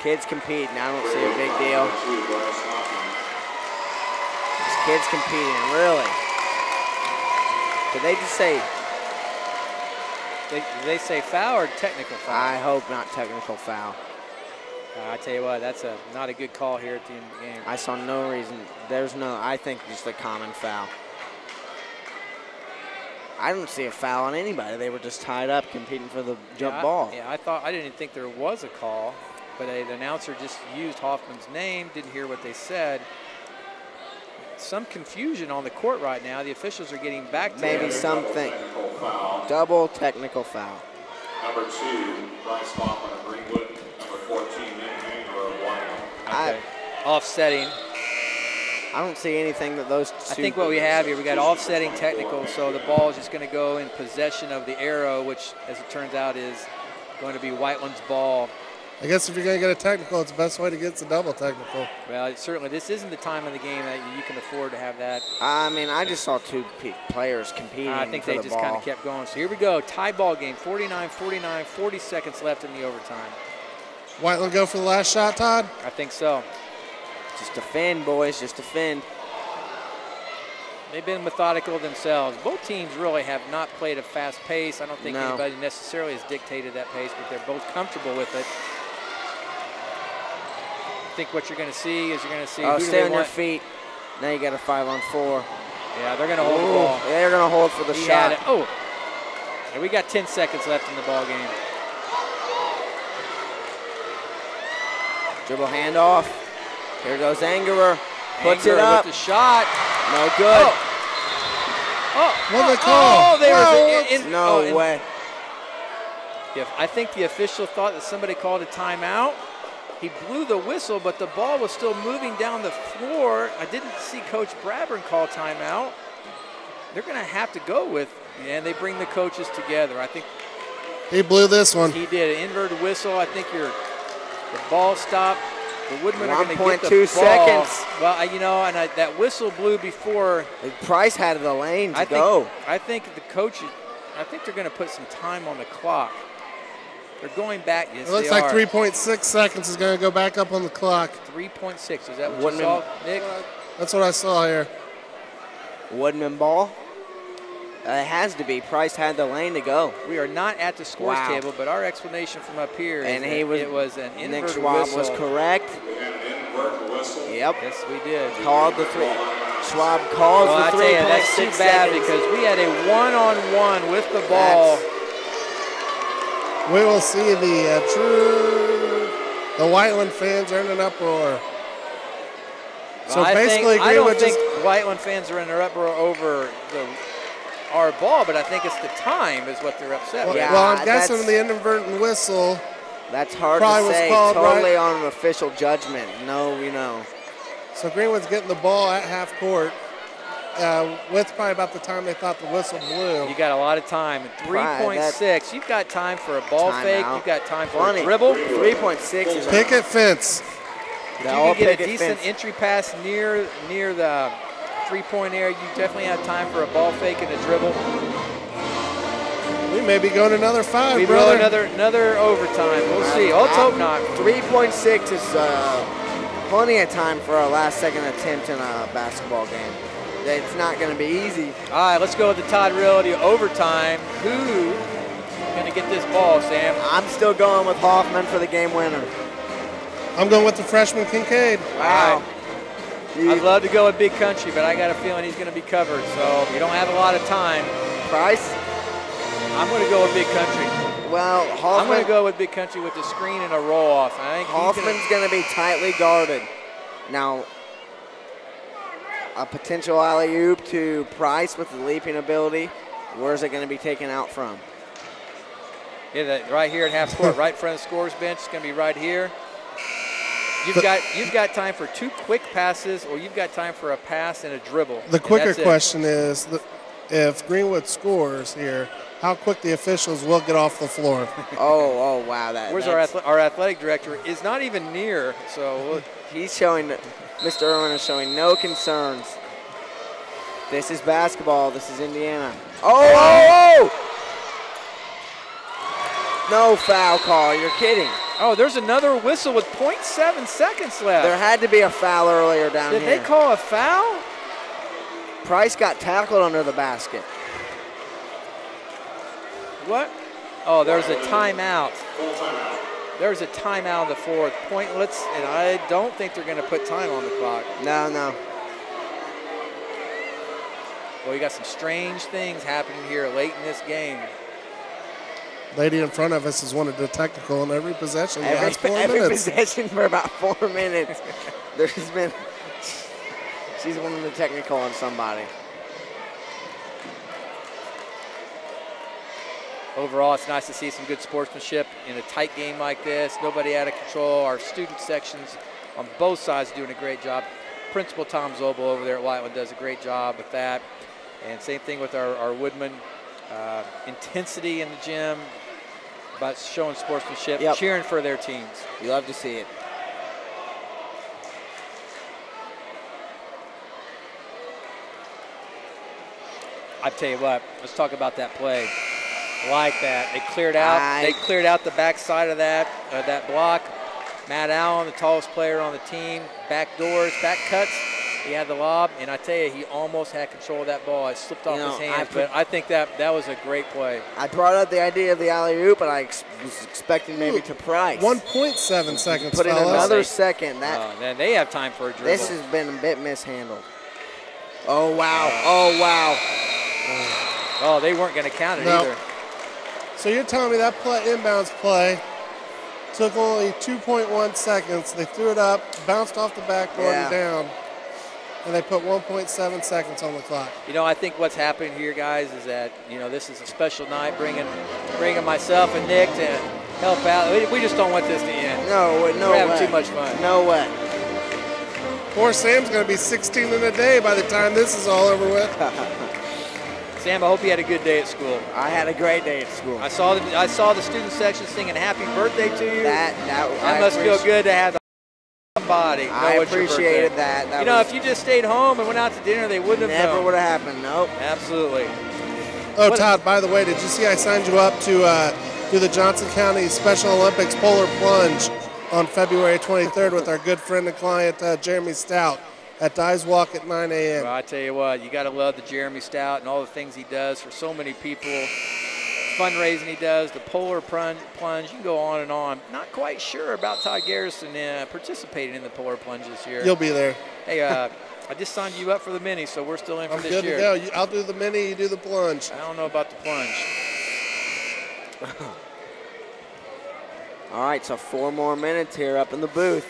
Kids competing. I don't see a big deal. Just kids competing, really. Did they just say, Did they say foul or technical foul? I hope not technical foul. I tell you what, that's not a good call here at the end of the game. I saw no reason. I think just a common foul. I don't see a foul on anybody. They were just tied up competing for the jump ball. I didn't think there was a call, but the announcer just used Hoffman's name, didn't hear what they said. Some confusion on the court right now. The officials are getting back to Maybe it. something. Double technical foul. Number 2, Bryce Hoffman of Greenwood. Number 14, Nick Hanger of Whiteland. Okay. Offsetting. I don't see anything that those two. I think what we have here, we got offsetting technical, so the ball is just going to go in possession of the arrow, which, as it turns out, is going to be Whiteland's ball. I guess if you're going to get a technical, it's the best way to get the double technical. Well, certainly, this isn't the time of the game that you can afford to have that. I mean, I just saw two players competing. I think for they the just ball. kind of kept going. So here we go, tie ball game, 49-49, 40 seconds left in the overtime. Whiteland go for the last shot, Todd? I think so. Just defend, boys, just defend. They've been methodical themselves. Both teams really have not played a fast pace. I don't think anybody necessarily has dictated that pace, but they're both comfortable with it. I think what you're going to see is Stay on your feet. Now you got a 5-on-4. Yeah, they're going to hold the ball. They're going to hold for the shot. Oh, and we got 10 seconds left in the ball game. Dribble handoff. Here goes Angerer. Puts it Angerer up. with the shot. No good. What did they call? No way. Yeah, I think the official thought that somebody called a timeout. He blew the whistle, but the ball was still moving down the floor. I didn't see Coach Bradburn call timeout. They're going to have to go with, and they bring the coaches together. I think he blew this one. He did an inverted whistle. I think the ball stopped. The Woodmen are going to get the 1.2 seconds. Well, and that whistle blew before. Price had the lane to go. I think the coaches, I think they're going to put some time on the clock. They're going back. Yes, it looks like 3.6 seconds is going to go back up on the clock. 3.6. Is that what you saw, Nick? That's what I saw here. Woodman ball. It has to be. Price had the lane to go. We are not at the scores table, but our explanation from up here is it was an inverted Nick Schwab whistle. was correct. Yep. Yes, we did. Called the three. Schwab calls the 3.6 That's too bad because we had a one-on-one with the ball. We will see the Whiteland fans are in an uproar. So basically, I don't think Whiteland fans are in an uproar over our ball, but I think it's the time is what they're upset with. Well, I'm guessing the inadvertent whistle. That's hard to say. Totally on an official judgment. No, So Greenwood's getting the ball at half court. With probably about the time they thought the whistle blew. You got a lot of time. 3.6. You've got time for a ball fake. You've got time for a dribble. 3.6 is picket fence. If you can get a decent entry pass near the three-point area, you definitely have time for a ball fake and a dribble. We may be going another 5, we brother. Go another overtime. We'll see. Let's hope not. 3.6 is plenty of time for a last-second attempt in a basketball game. It's not going to be easy. All right, let's go with the Todd Realty overtime. Who going to get this ball, Sam? I'm still going with Hoffman for the game winner. I'm going with the freshman Kincaid. Wow. I'd love to go with Big Country, but I got a feeling he's going to be covered, so you don't have a lot of time. Price? I'm going to go with Big Country. Well, Hoffman, I'm going to go with Big Country with the screen and a roll-off. I think Hoffman's going to be tightly guarded. Now, a potential alley-oop to Price with the leaping ability. Where's it going to be taken out from? Yeah, right here at half court, right in front of the scorer's bench. It's going to be right here. You've got time for 2 quick passes, or you've got time for a pass and a dribble. The quicker question is, if Greenwood scores here, how quick the officials will get off the floor. Oh, wow. Where's our athletic director? Is not even near, so he's showing. Mr. Irwin is showing no concerns. This is basketball. This is Indiana. Oh! No foul call. You're kidding. Oh, there's another whistle with 0.7 seconds left. There had to be a foul earlier down here. Did they call a foul? Price got tackled under the basket. What? Oh, there's a timeout. There's a timeout in the fourth. Pointless, and I don't think they're going to put time on the clock. No. Well, you got some strange things happening here late in this game. Lady in front of us has wanted a technical in every possession. Every possession for about 4 minutes. She's wanted a technical on somebody. Overall, it's nice to see some good sportsmanship in a tight game like this. Nobody out of control. Our student sections on both sides are doing a great job. Principal Tom Zobel over there at Whiteland does a great job with that. And same thing with our Woodman. Intensity in the gym, about showing sportsmanship, cheering for their teams. You love to see it. I tell you what, let's talk about that play. Like that, they cleared out. They cleared out the back side of that block. Matt Allen, the tallest player on the team, back doors, back cuts. He had the lob, and I tell you, he almost had control of that ball. It slipped off his hands, but I think that was a great play. I brought up the idea of the alley-oop, but I was expecting maybe to Price. 1.7 seconds, put in another second. Then they have time for a dribble. This has been a bit mishandled. Oh, wow. Oh, wow. Oh, they weren't going to count it either. So you're telling me that inbounds play took only 2.1 seconds. They threw it up, bounced off the backboard and down. And they put 1.7 seconds on the clock. You know, I think what's happening here, guys, is that, you know, this is a special night, bringing myself and Nick to help out. We just don't want this to end. No way. We're having too much fun. No way. Poor Sam's going to be 16 in a day by the time this is all over with. Sam, I hope you had a good day at school. I had a great day at school. I saw the student section singing "Happy Birthday" to you. That must feel good to have the body. I appreciated that. You know, if you just stayed home and went out to dinner, they wouldn't have known. Never would have happened. Nope. Absolutely. Oh, Todd, by the way, did you see I signed you up to do the Johnson County Special Olympics Polar Plunge on February 23rd with our good friend and client, Jeremy Stout, at Dives Walk at 9 a.m. Well, I tell you what, you got to love the Jeremy Stout and all the things he does for so many people. Fundraising he does, the polar plunge, you can go on and on. Not quite sure about Todd Garrison participating in the polar plunge this year. You'll be there. Hey, I just signed you up for the mini, so we're still in for this year. I'm good to go. I'll do the mini, you do the plunge. I don't know about the plunge. All right, so 4 more minutes here up in the booth.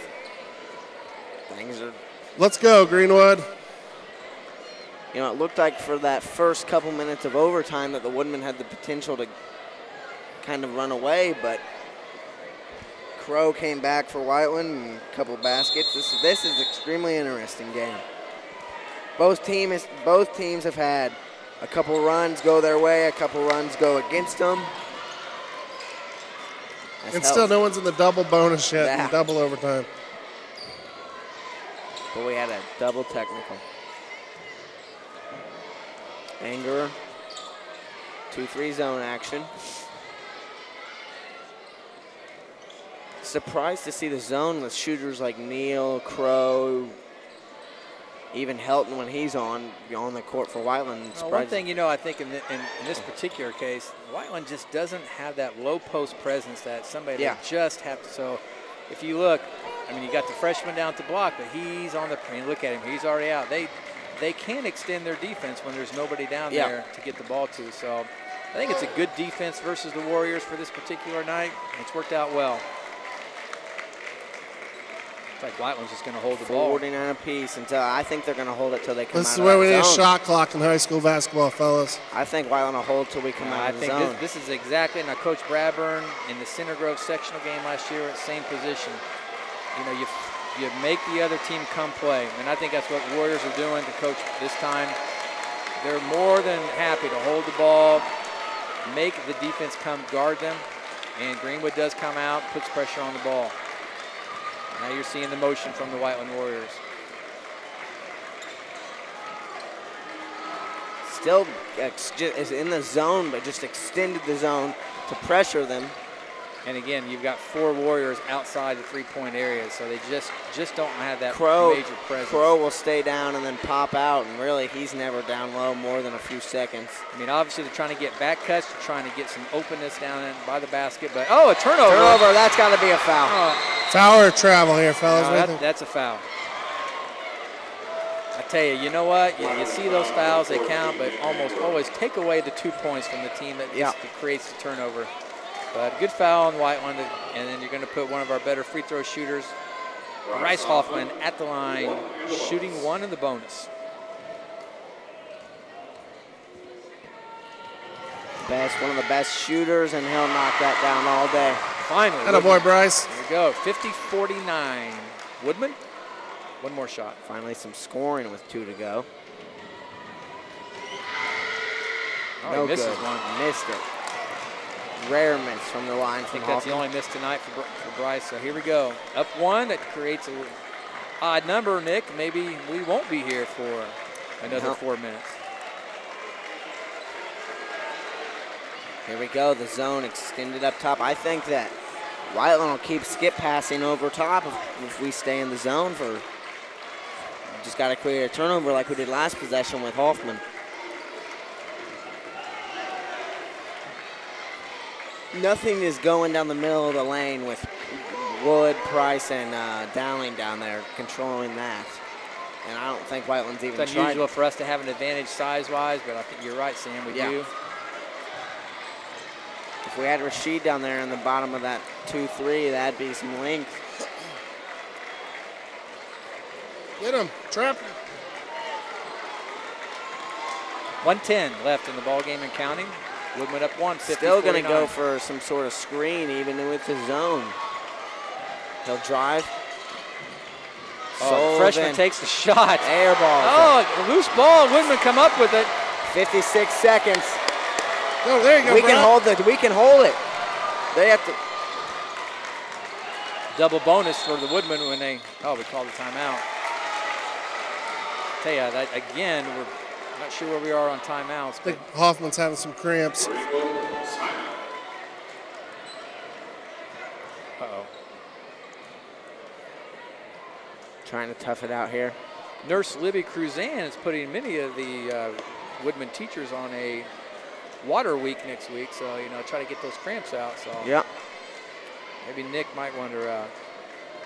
Things are... Let's go, Greenwood. You know, it looked like for that first couple minutes of overtime that the Woodmen had the potential to kind of run away, but Crow came back for Whiteland and a couple baskets. This is an extremely interesting game. Both teams have had a couple runs go their way, a couple runs go against them. And still no one's in the double bonus yet in double overtime. But we had a double technical. Anger, 2-3 zone action. Surprised to see the zone with shooters like Neal, Crow, even Helton when he's on the court for Whiteland. Well, one thing, you know, I think in this particular case, Whiteland just doesn't have that low post presence that somebody that just have to. So if you look, I mean, you got the freshman down at the block, but he's on the, I mean, look at him, he's already out. They can extend their defense when there's nobody down there to get the ball to. So I think it's a good defense versus the Warriors for this particular night. It's worked out well. It's like Whiteland's just going to hold the ball. 49 apiece until I think they're going to hold it till they come out of the zone. This is where we need a shot clock in high school basketball, fellas. I think Whiteland will hold till we come out of the zone. I think this is exactly. Now, Coach Bradburn in the Center Grove sectional game last year at same position. You know, you make the other team come play, and I think that's what Warriors are doing to Coach this time. They're more than happy to hold the ball, make the defense come guard them, and Greenwood does come out, puts pressure on the ball. Now you're seeing the motion from the Whiteland Warriors. Still is in the zone, but just extended the zone to pressure them. And again, you've got 4 Warriors outside the three-point area, so they just don't have that major presence. Crow will stay down and then pop out, and really he's never down low more than a few seconds. I mean, obviously they're trying to get back cuts, they're trying to get some openness down in by the basket, but a turnover. Turnover, that's got to be a foul. Foul or travel here, fellas? No, that's a foul. I tell you, you know what? You see those fouls, they count, but almost always take away the 2 points from the team that creates the turnover. But good foul on Whiteland, and then you're going to put one of our better free throw shooters, Bryce Hoffman, at the line, shooting 1 in the bonus. One of the best shooters, and he'll knock that down all day. Finally. Atta boy, Bryce. There we go, 50-49. Woodman. One more shot. Finally some scoring with 2 to go. Oh, No he misses good. one. Missed it. Rare miss from the line I from think that's the Hoffman. only miss tonight for Bryce. So here we go. Up 1. That creates a odd number, Nick. Maybe we won't be here for another 4 minutes. Here we go. The zone extended up top. I think that Whiteland will keep skip passing over top if we stay in the zone for. Just got to create a turnover like we did last possession with Hoffman. Nothing is going down the middle of the lane with Wood, Price, and Dowling down there controlling that. And I don't think Whiteland's even It's unusual for us to have an advantage size-wise, but I think you're right, Sam. We do. If we had Rashid down there in the bottom of that 2-3, that'd be some length. Get him. Trap. 1:10 left in the ball game and counting. Woodman up 1, 50, Still going to 49. go for some sort of screen, even with the zone. He'll drive. Oh, the freshman takes the shot. Air ball. Oh, loose ball. Woodman come up with it. 56 seconds. Oh, there you go, We can hold it. We can hold it. They have to. Double bonus for the Woodman when they. Oh, we called the timeout. Tell you that again. We're not sure where we are on timeouts. I think Hoffman's having some cramps. Uh-oh. Trying to tough it out here. Nurse Libby Cruzan is putting many of the Woodman teachers on a water week next week, so try to get those cramps out. So yeah, maybe Nick might want to,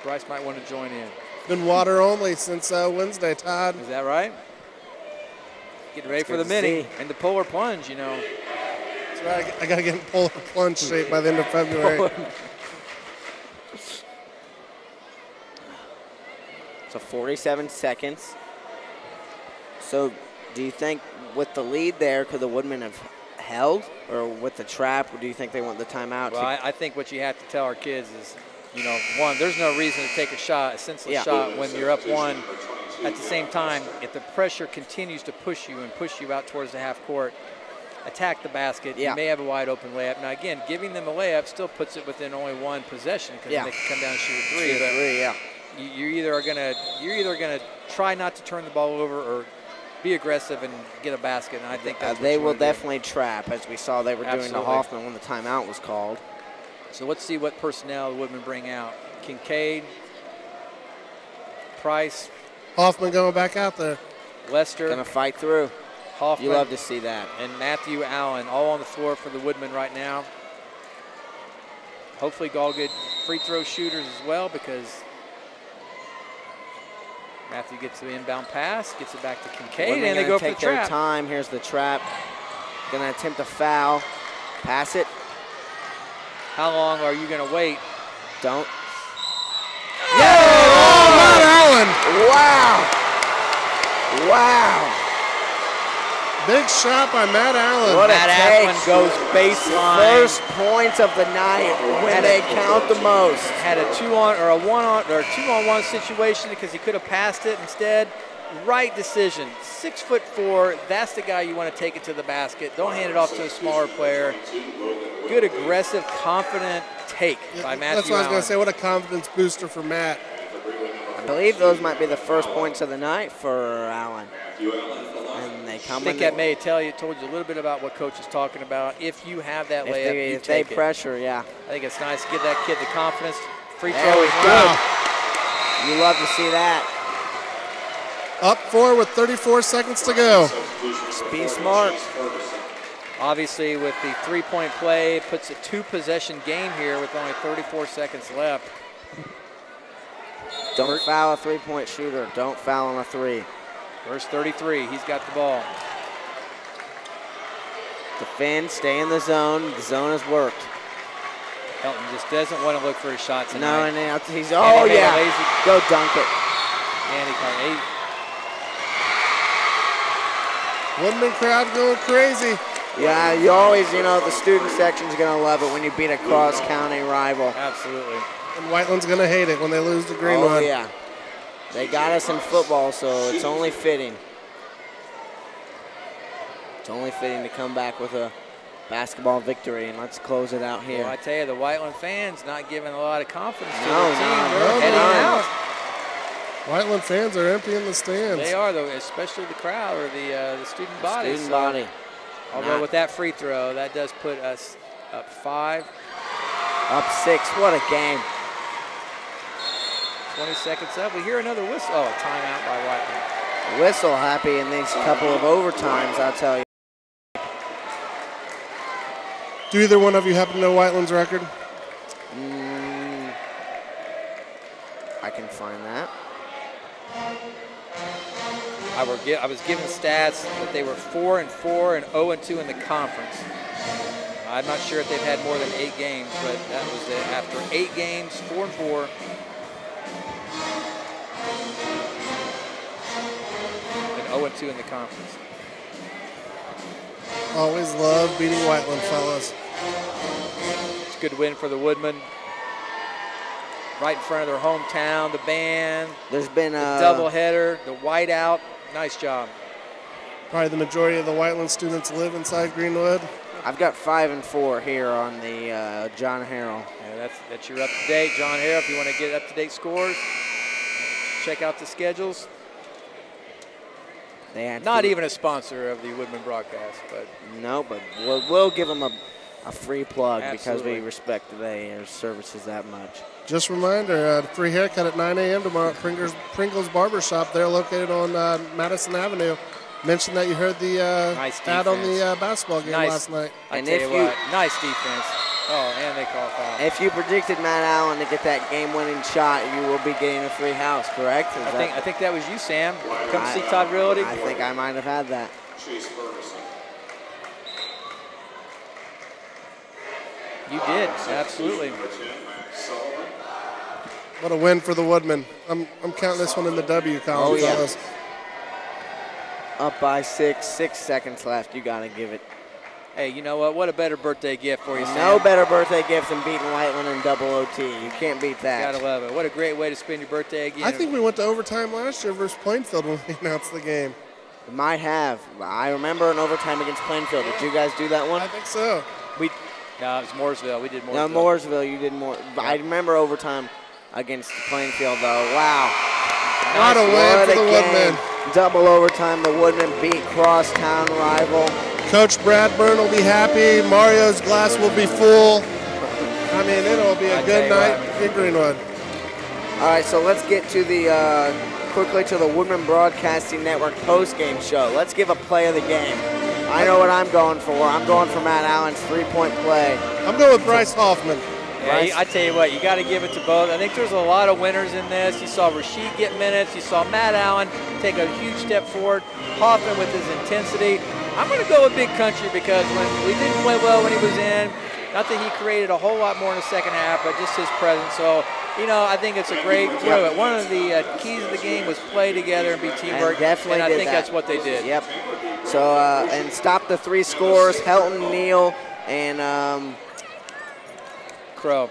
Bryce might want to join in. Been water only since Wednesday, Todd. Is that right? Getting ready for the mini and the polar plunge, That's right. I got to get in polar plunge shape by the end of February. So 47 seconds. So do you think with the lead there, could the Woodmen have held? Or with the trap, or do you think they want the timeout? Well, I think what you have to tell our kids is, one, there's no reason to take a shot, a senseless shot when you're up 1. At the same time, if the pressure continues to push you and push you out towards the half court, attack the basket. You may have a wide open layup. Now, again, giving them a layup still puts it within only 1 possession because they can come down and shoot a 3. Shoot a 3, yeah. You're either gonna try not to turn the ball over or be aggressive and get a basket. And I think that's they will definitely trap, as we saw they were doing to Hoffman when the timeout was called. So let's see what personnel the Woodmen bring out. Kincaid, Price, Hoffman going back out there. Lester. Gonna fight through. Hoffman. You love to see that. And Matthew Allen, all on the floor for the Woodmen right now. Hopefully all good free throw shooters as well, because Matthew gets the inbound pass, gets it back to Kincaid, and they go for the trap. Take their time. Here's the trap. Gonna attempt a foul. Pass it. How long are you gonna wait? Don't. Yeah! Oh, Matt Allen! Wow! Wow! Big shot by Matt Allen. What Matt Allen goes baseline. First points of the night when they count the most. Had a 2-on or a 1-on or a 2-on-1 situation because he could have passed it instead. Right decision. 6'4". That's the guy you want to take it to the basket. Don't hand it off to a smaller player. Good, aggressive, confident take by Matthew Allen. That's what I was going to say. What a confidence booster for Matt. I believe those might be the first points of the night for Allen. And they come. I think that may told you a little bit about what Coach is talking about. If you have that layup, you if take they pressure, yeah. I think it's nice to give that kid the confidence. Free There throw we is go. good. You love to see that. Up 4 with 34 seconds to go. Just be smart. Obviously, with the three-point play, it puts a 2-possession game here with only 34 seconds left. Don't foul a three-point shooter. Don't foul on a 3. Verse 33, he's got the ball. Defend, stay in the zone. The zone has worked. Helton just doesn't want to look for his shots No, tonight. and he's, And oh he made a yeah, lazy- go dunk it. And he caught 8. Woodman crowd going crazy. Yeah, you always, the student section's going to love it when you beat a cross-county rival. Absolutely. And Whiteland's going to hate it when they lose to Oh, Greenwood. yeah. They got us in football, so it's only fitting. It's only fitting to come back with a basketball victory, and let's close it out here. Well, I tell you, the Whiteland fans not giving a lot of confidence to No, their team. no, They're heading out. Whiteland fans are emptying the stands. They are, though, especially the crowd or the student body. Student body. Although with that free throw, that does put us up 5. Up 6. What a game. 20 seconds up. We hear another whistle. Oh, a timeout by Whiteland. Whistle happy in these couple of overtimes, I'll tell you. Do either one of you happen to know Whiteland's record? I can find that. I was given stats that they were 4-4 and 0-2 in the conference. I'm not sure if they've had more than 8 games, but that was it. After 8 games, 4-4. And 0-2 in the conference. Always love beating Whiteland, fellas. It's a good win for the Woodmen. Right in front of their hometown, the band. There's been a doubleheader, the whiteout. Nice job. Probably the majority of the Whiteland students live inside Greenwood. I've got 5 and 4 here on the John Harrell. Yeah, that's your up-to-date. John Harrell, if you want to get up-to-date scores, check out the schedules. They had Not even a sponsor of the Woodman broadcast, but no, but we'll give them a free plug because Absolutely. we respect their services that much. Just a reminder, free haircut at 9 a.m. tomorrow at Pringles Barber Shop. They're located on Madison Avenue. Mentioned that you heard the Nice ad on defense. the basketball game last night. I And tell if you you- what, nice defense. Oh, and they call foul. If you predicted Matt Allen to get that game-winning shot, you will be getting a free house, correct? I think that was you, Sam. Come see Todd Realty. I think I might have had that. Chase Ferguson. You did, absolutely. Number 10, Max Sullivan. What a win for the Woodmen. I'm counting this one in the W column, Oh, yeah. fellas. Up by 6 seconds left. You got to give it. Hey, you know what? What a better birthday gift for you, Sam. No better birthday gift than beating Whiteland in double OT. You can't beat that. Gotta love it. What a great way to spend your birthday again. I think we went to overtime last year versus Plainfield when we announced the game. You might have. I remember an overtime against Plainfield. Did you guys do that one? I think so. No, it was Mooresville. We did Mooresville. No, Mooresville, you did more. But I remember overtime against Plainfield, though. Wow. What a win What for a the game. Woodmen. Double overtime. The Woodmen beat crosstown rival. Coach Bradburn will be happy. Mario's glass will be full. I mean, it'll be a I good tell you night in Greenwood. All right, so let's get to the quickly to the Woodman Broadcasting Network post-game show. Let's give a play of the game. I know what I'm going for. I'm going for Matt Allen's three-point play. I'm going with Bryce Hoffman. Yeah, I tell you what, you got to give it to both. I think there's a lot of winners in this. You saw Rasheed get minutes. You saw Matt Allen take a huge step forward. Hoffman with his intensity. I'm going to go with Big Country because when we didn't play well when he was in, not that he created a whole lot more in the second half, but just his presence. So, you know, I think it's a great, one of the keys of the game was play together and be teamwork. Definitely and I did think that. that's what they did. Yep. So, and stop the 3 scores, Helton, Neal, and Crow,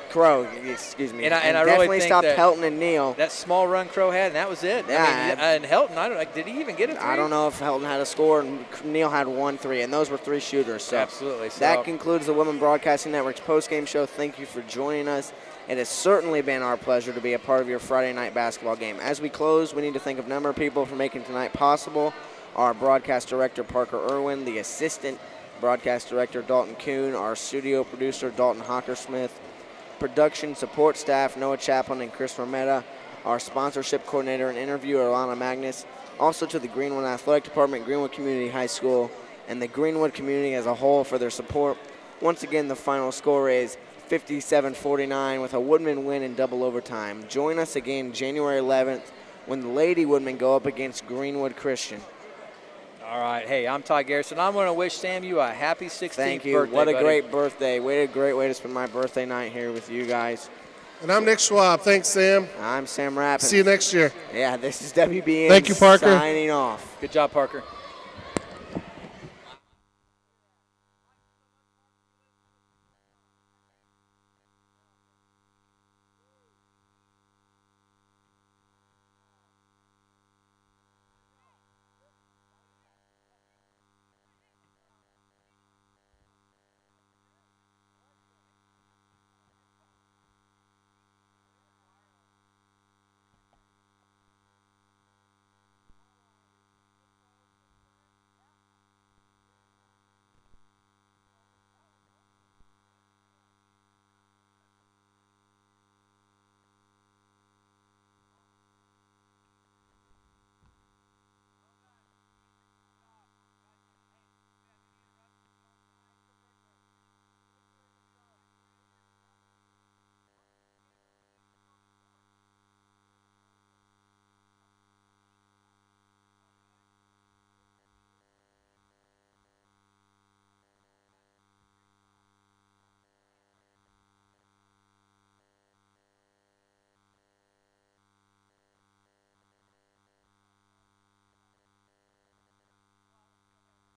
excuse me. And I definitely really think stopped that Helton and Neal. That small run Crow had, and that was it. Yeah, I mean, and Helton, I don't know, did he even get a 3? I don't know if Helton had a score, and Neal had 1 3, and those were 3 shooters. So Absolutely. So that concludes the Women Broadcasting Network's post-game show. Thank you for joining us. It has certainly been our pleasure to be a part of your Friday night basketball game. As we close, we need to thank a number of people for making tonight possible. Our broadcast director, Parker Irwin, the assistant broadcast director, Dalton Kuhn, our studio producer, Dalton Hockersmith, production support staff, Noah Chaplin and Chris Rometta, our sponsorship coordinator and interviewer, Alana Magnus, also to the Greenwood Athletic Department, Greenwood Community High School, and the Greenwood community as a whole for their support. Once again, the final score is 57-49 with a Woodman win in double overtime. Join us again January 11th when the Lady Woodmen go up against Greenwood Christian. All right. Hey, I'm Todd Garrison. I'm going to wish Sam you a happy 16th Thank you. birthday, What a buddy. great birthday. What a great way to spend my birthday night here with you guys. And I'm Nick Schwab. Thanks, Sam. I'm Sam Rappin. See you next year. Yeah, this is WBN. Thank you, Parker. Signing off. Good job, Parker.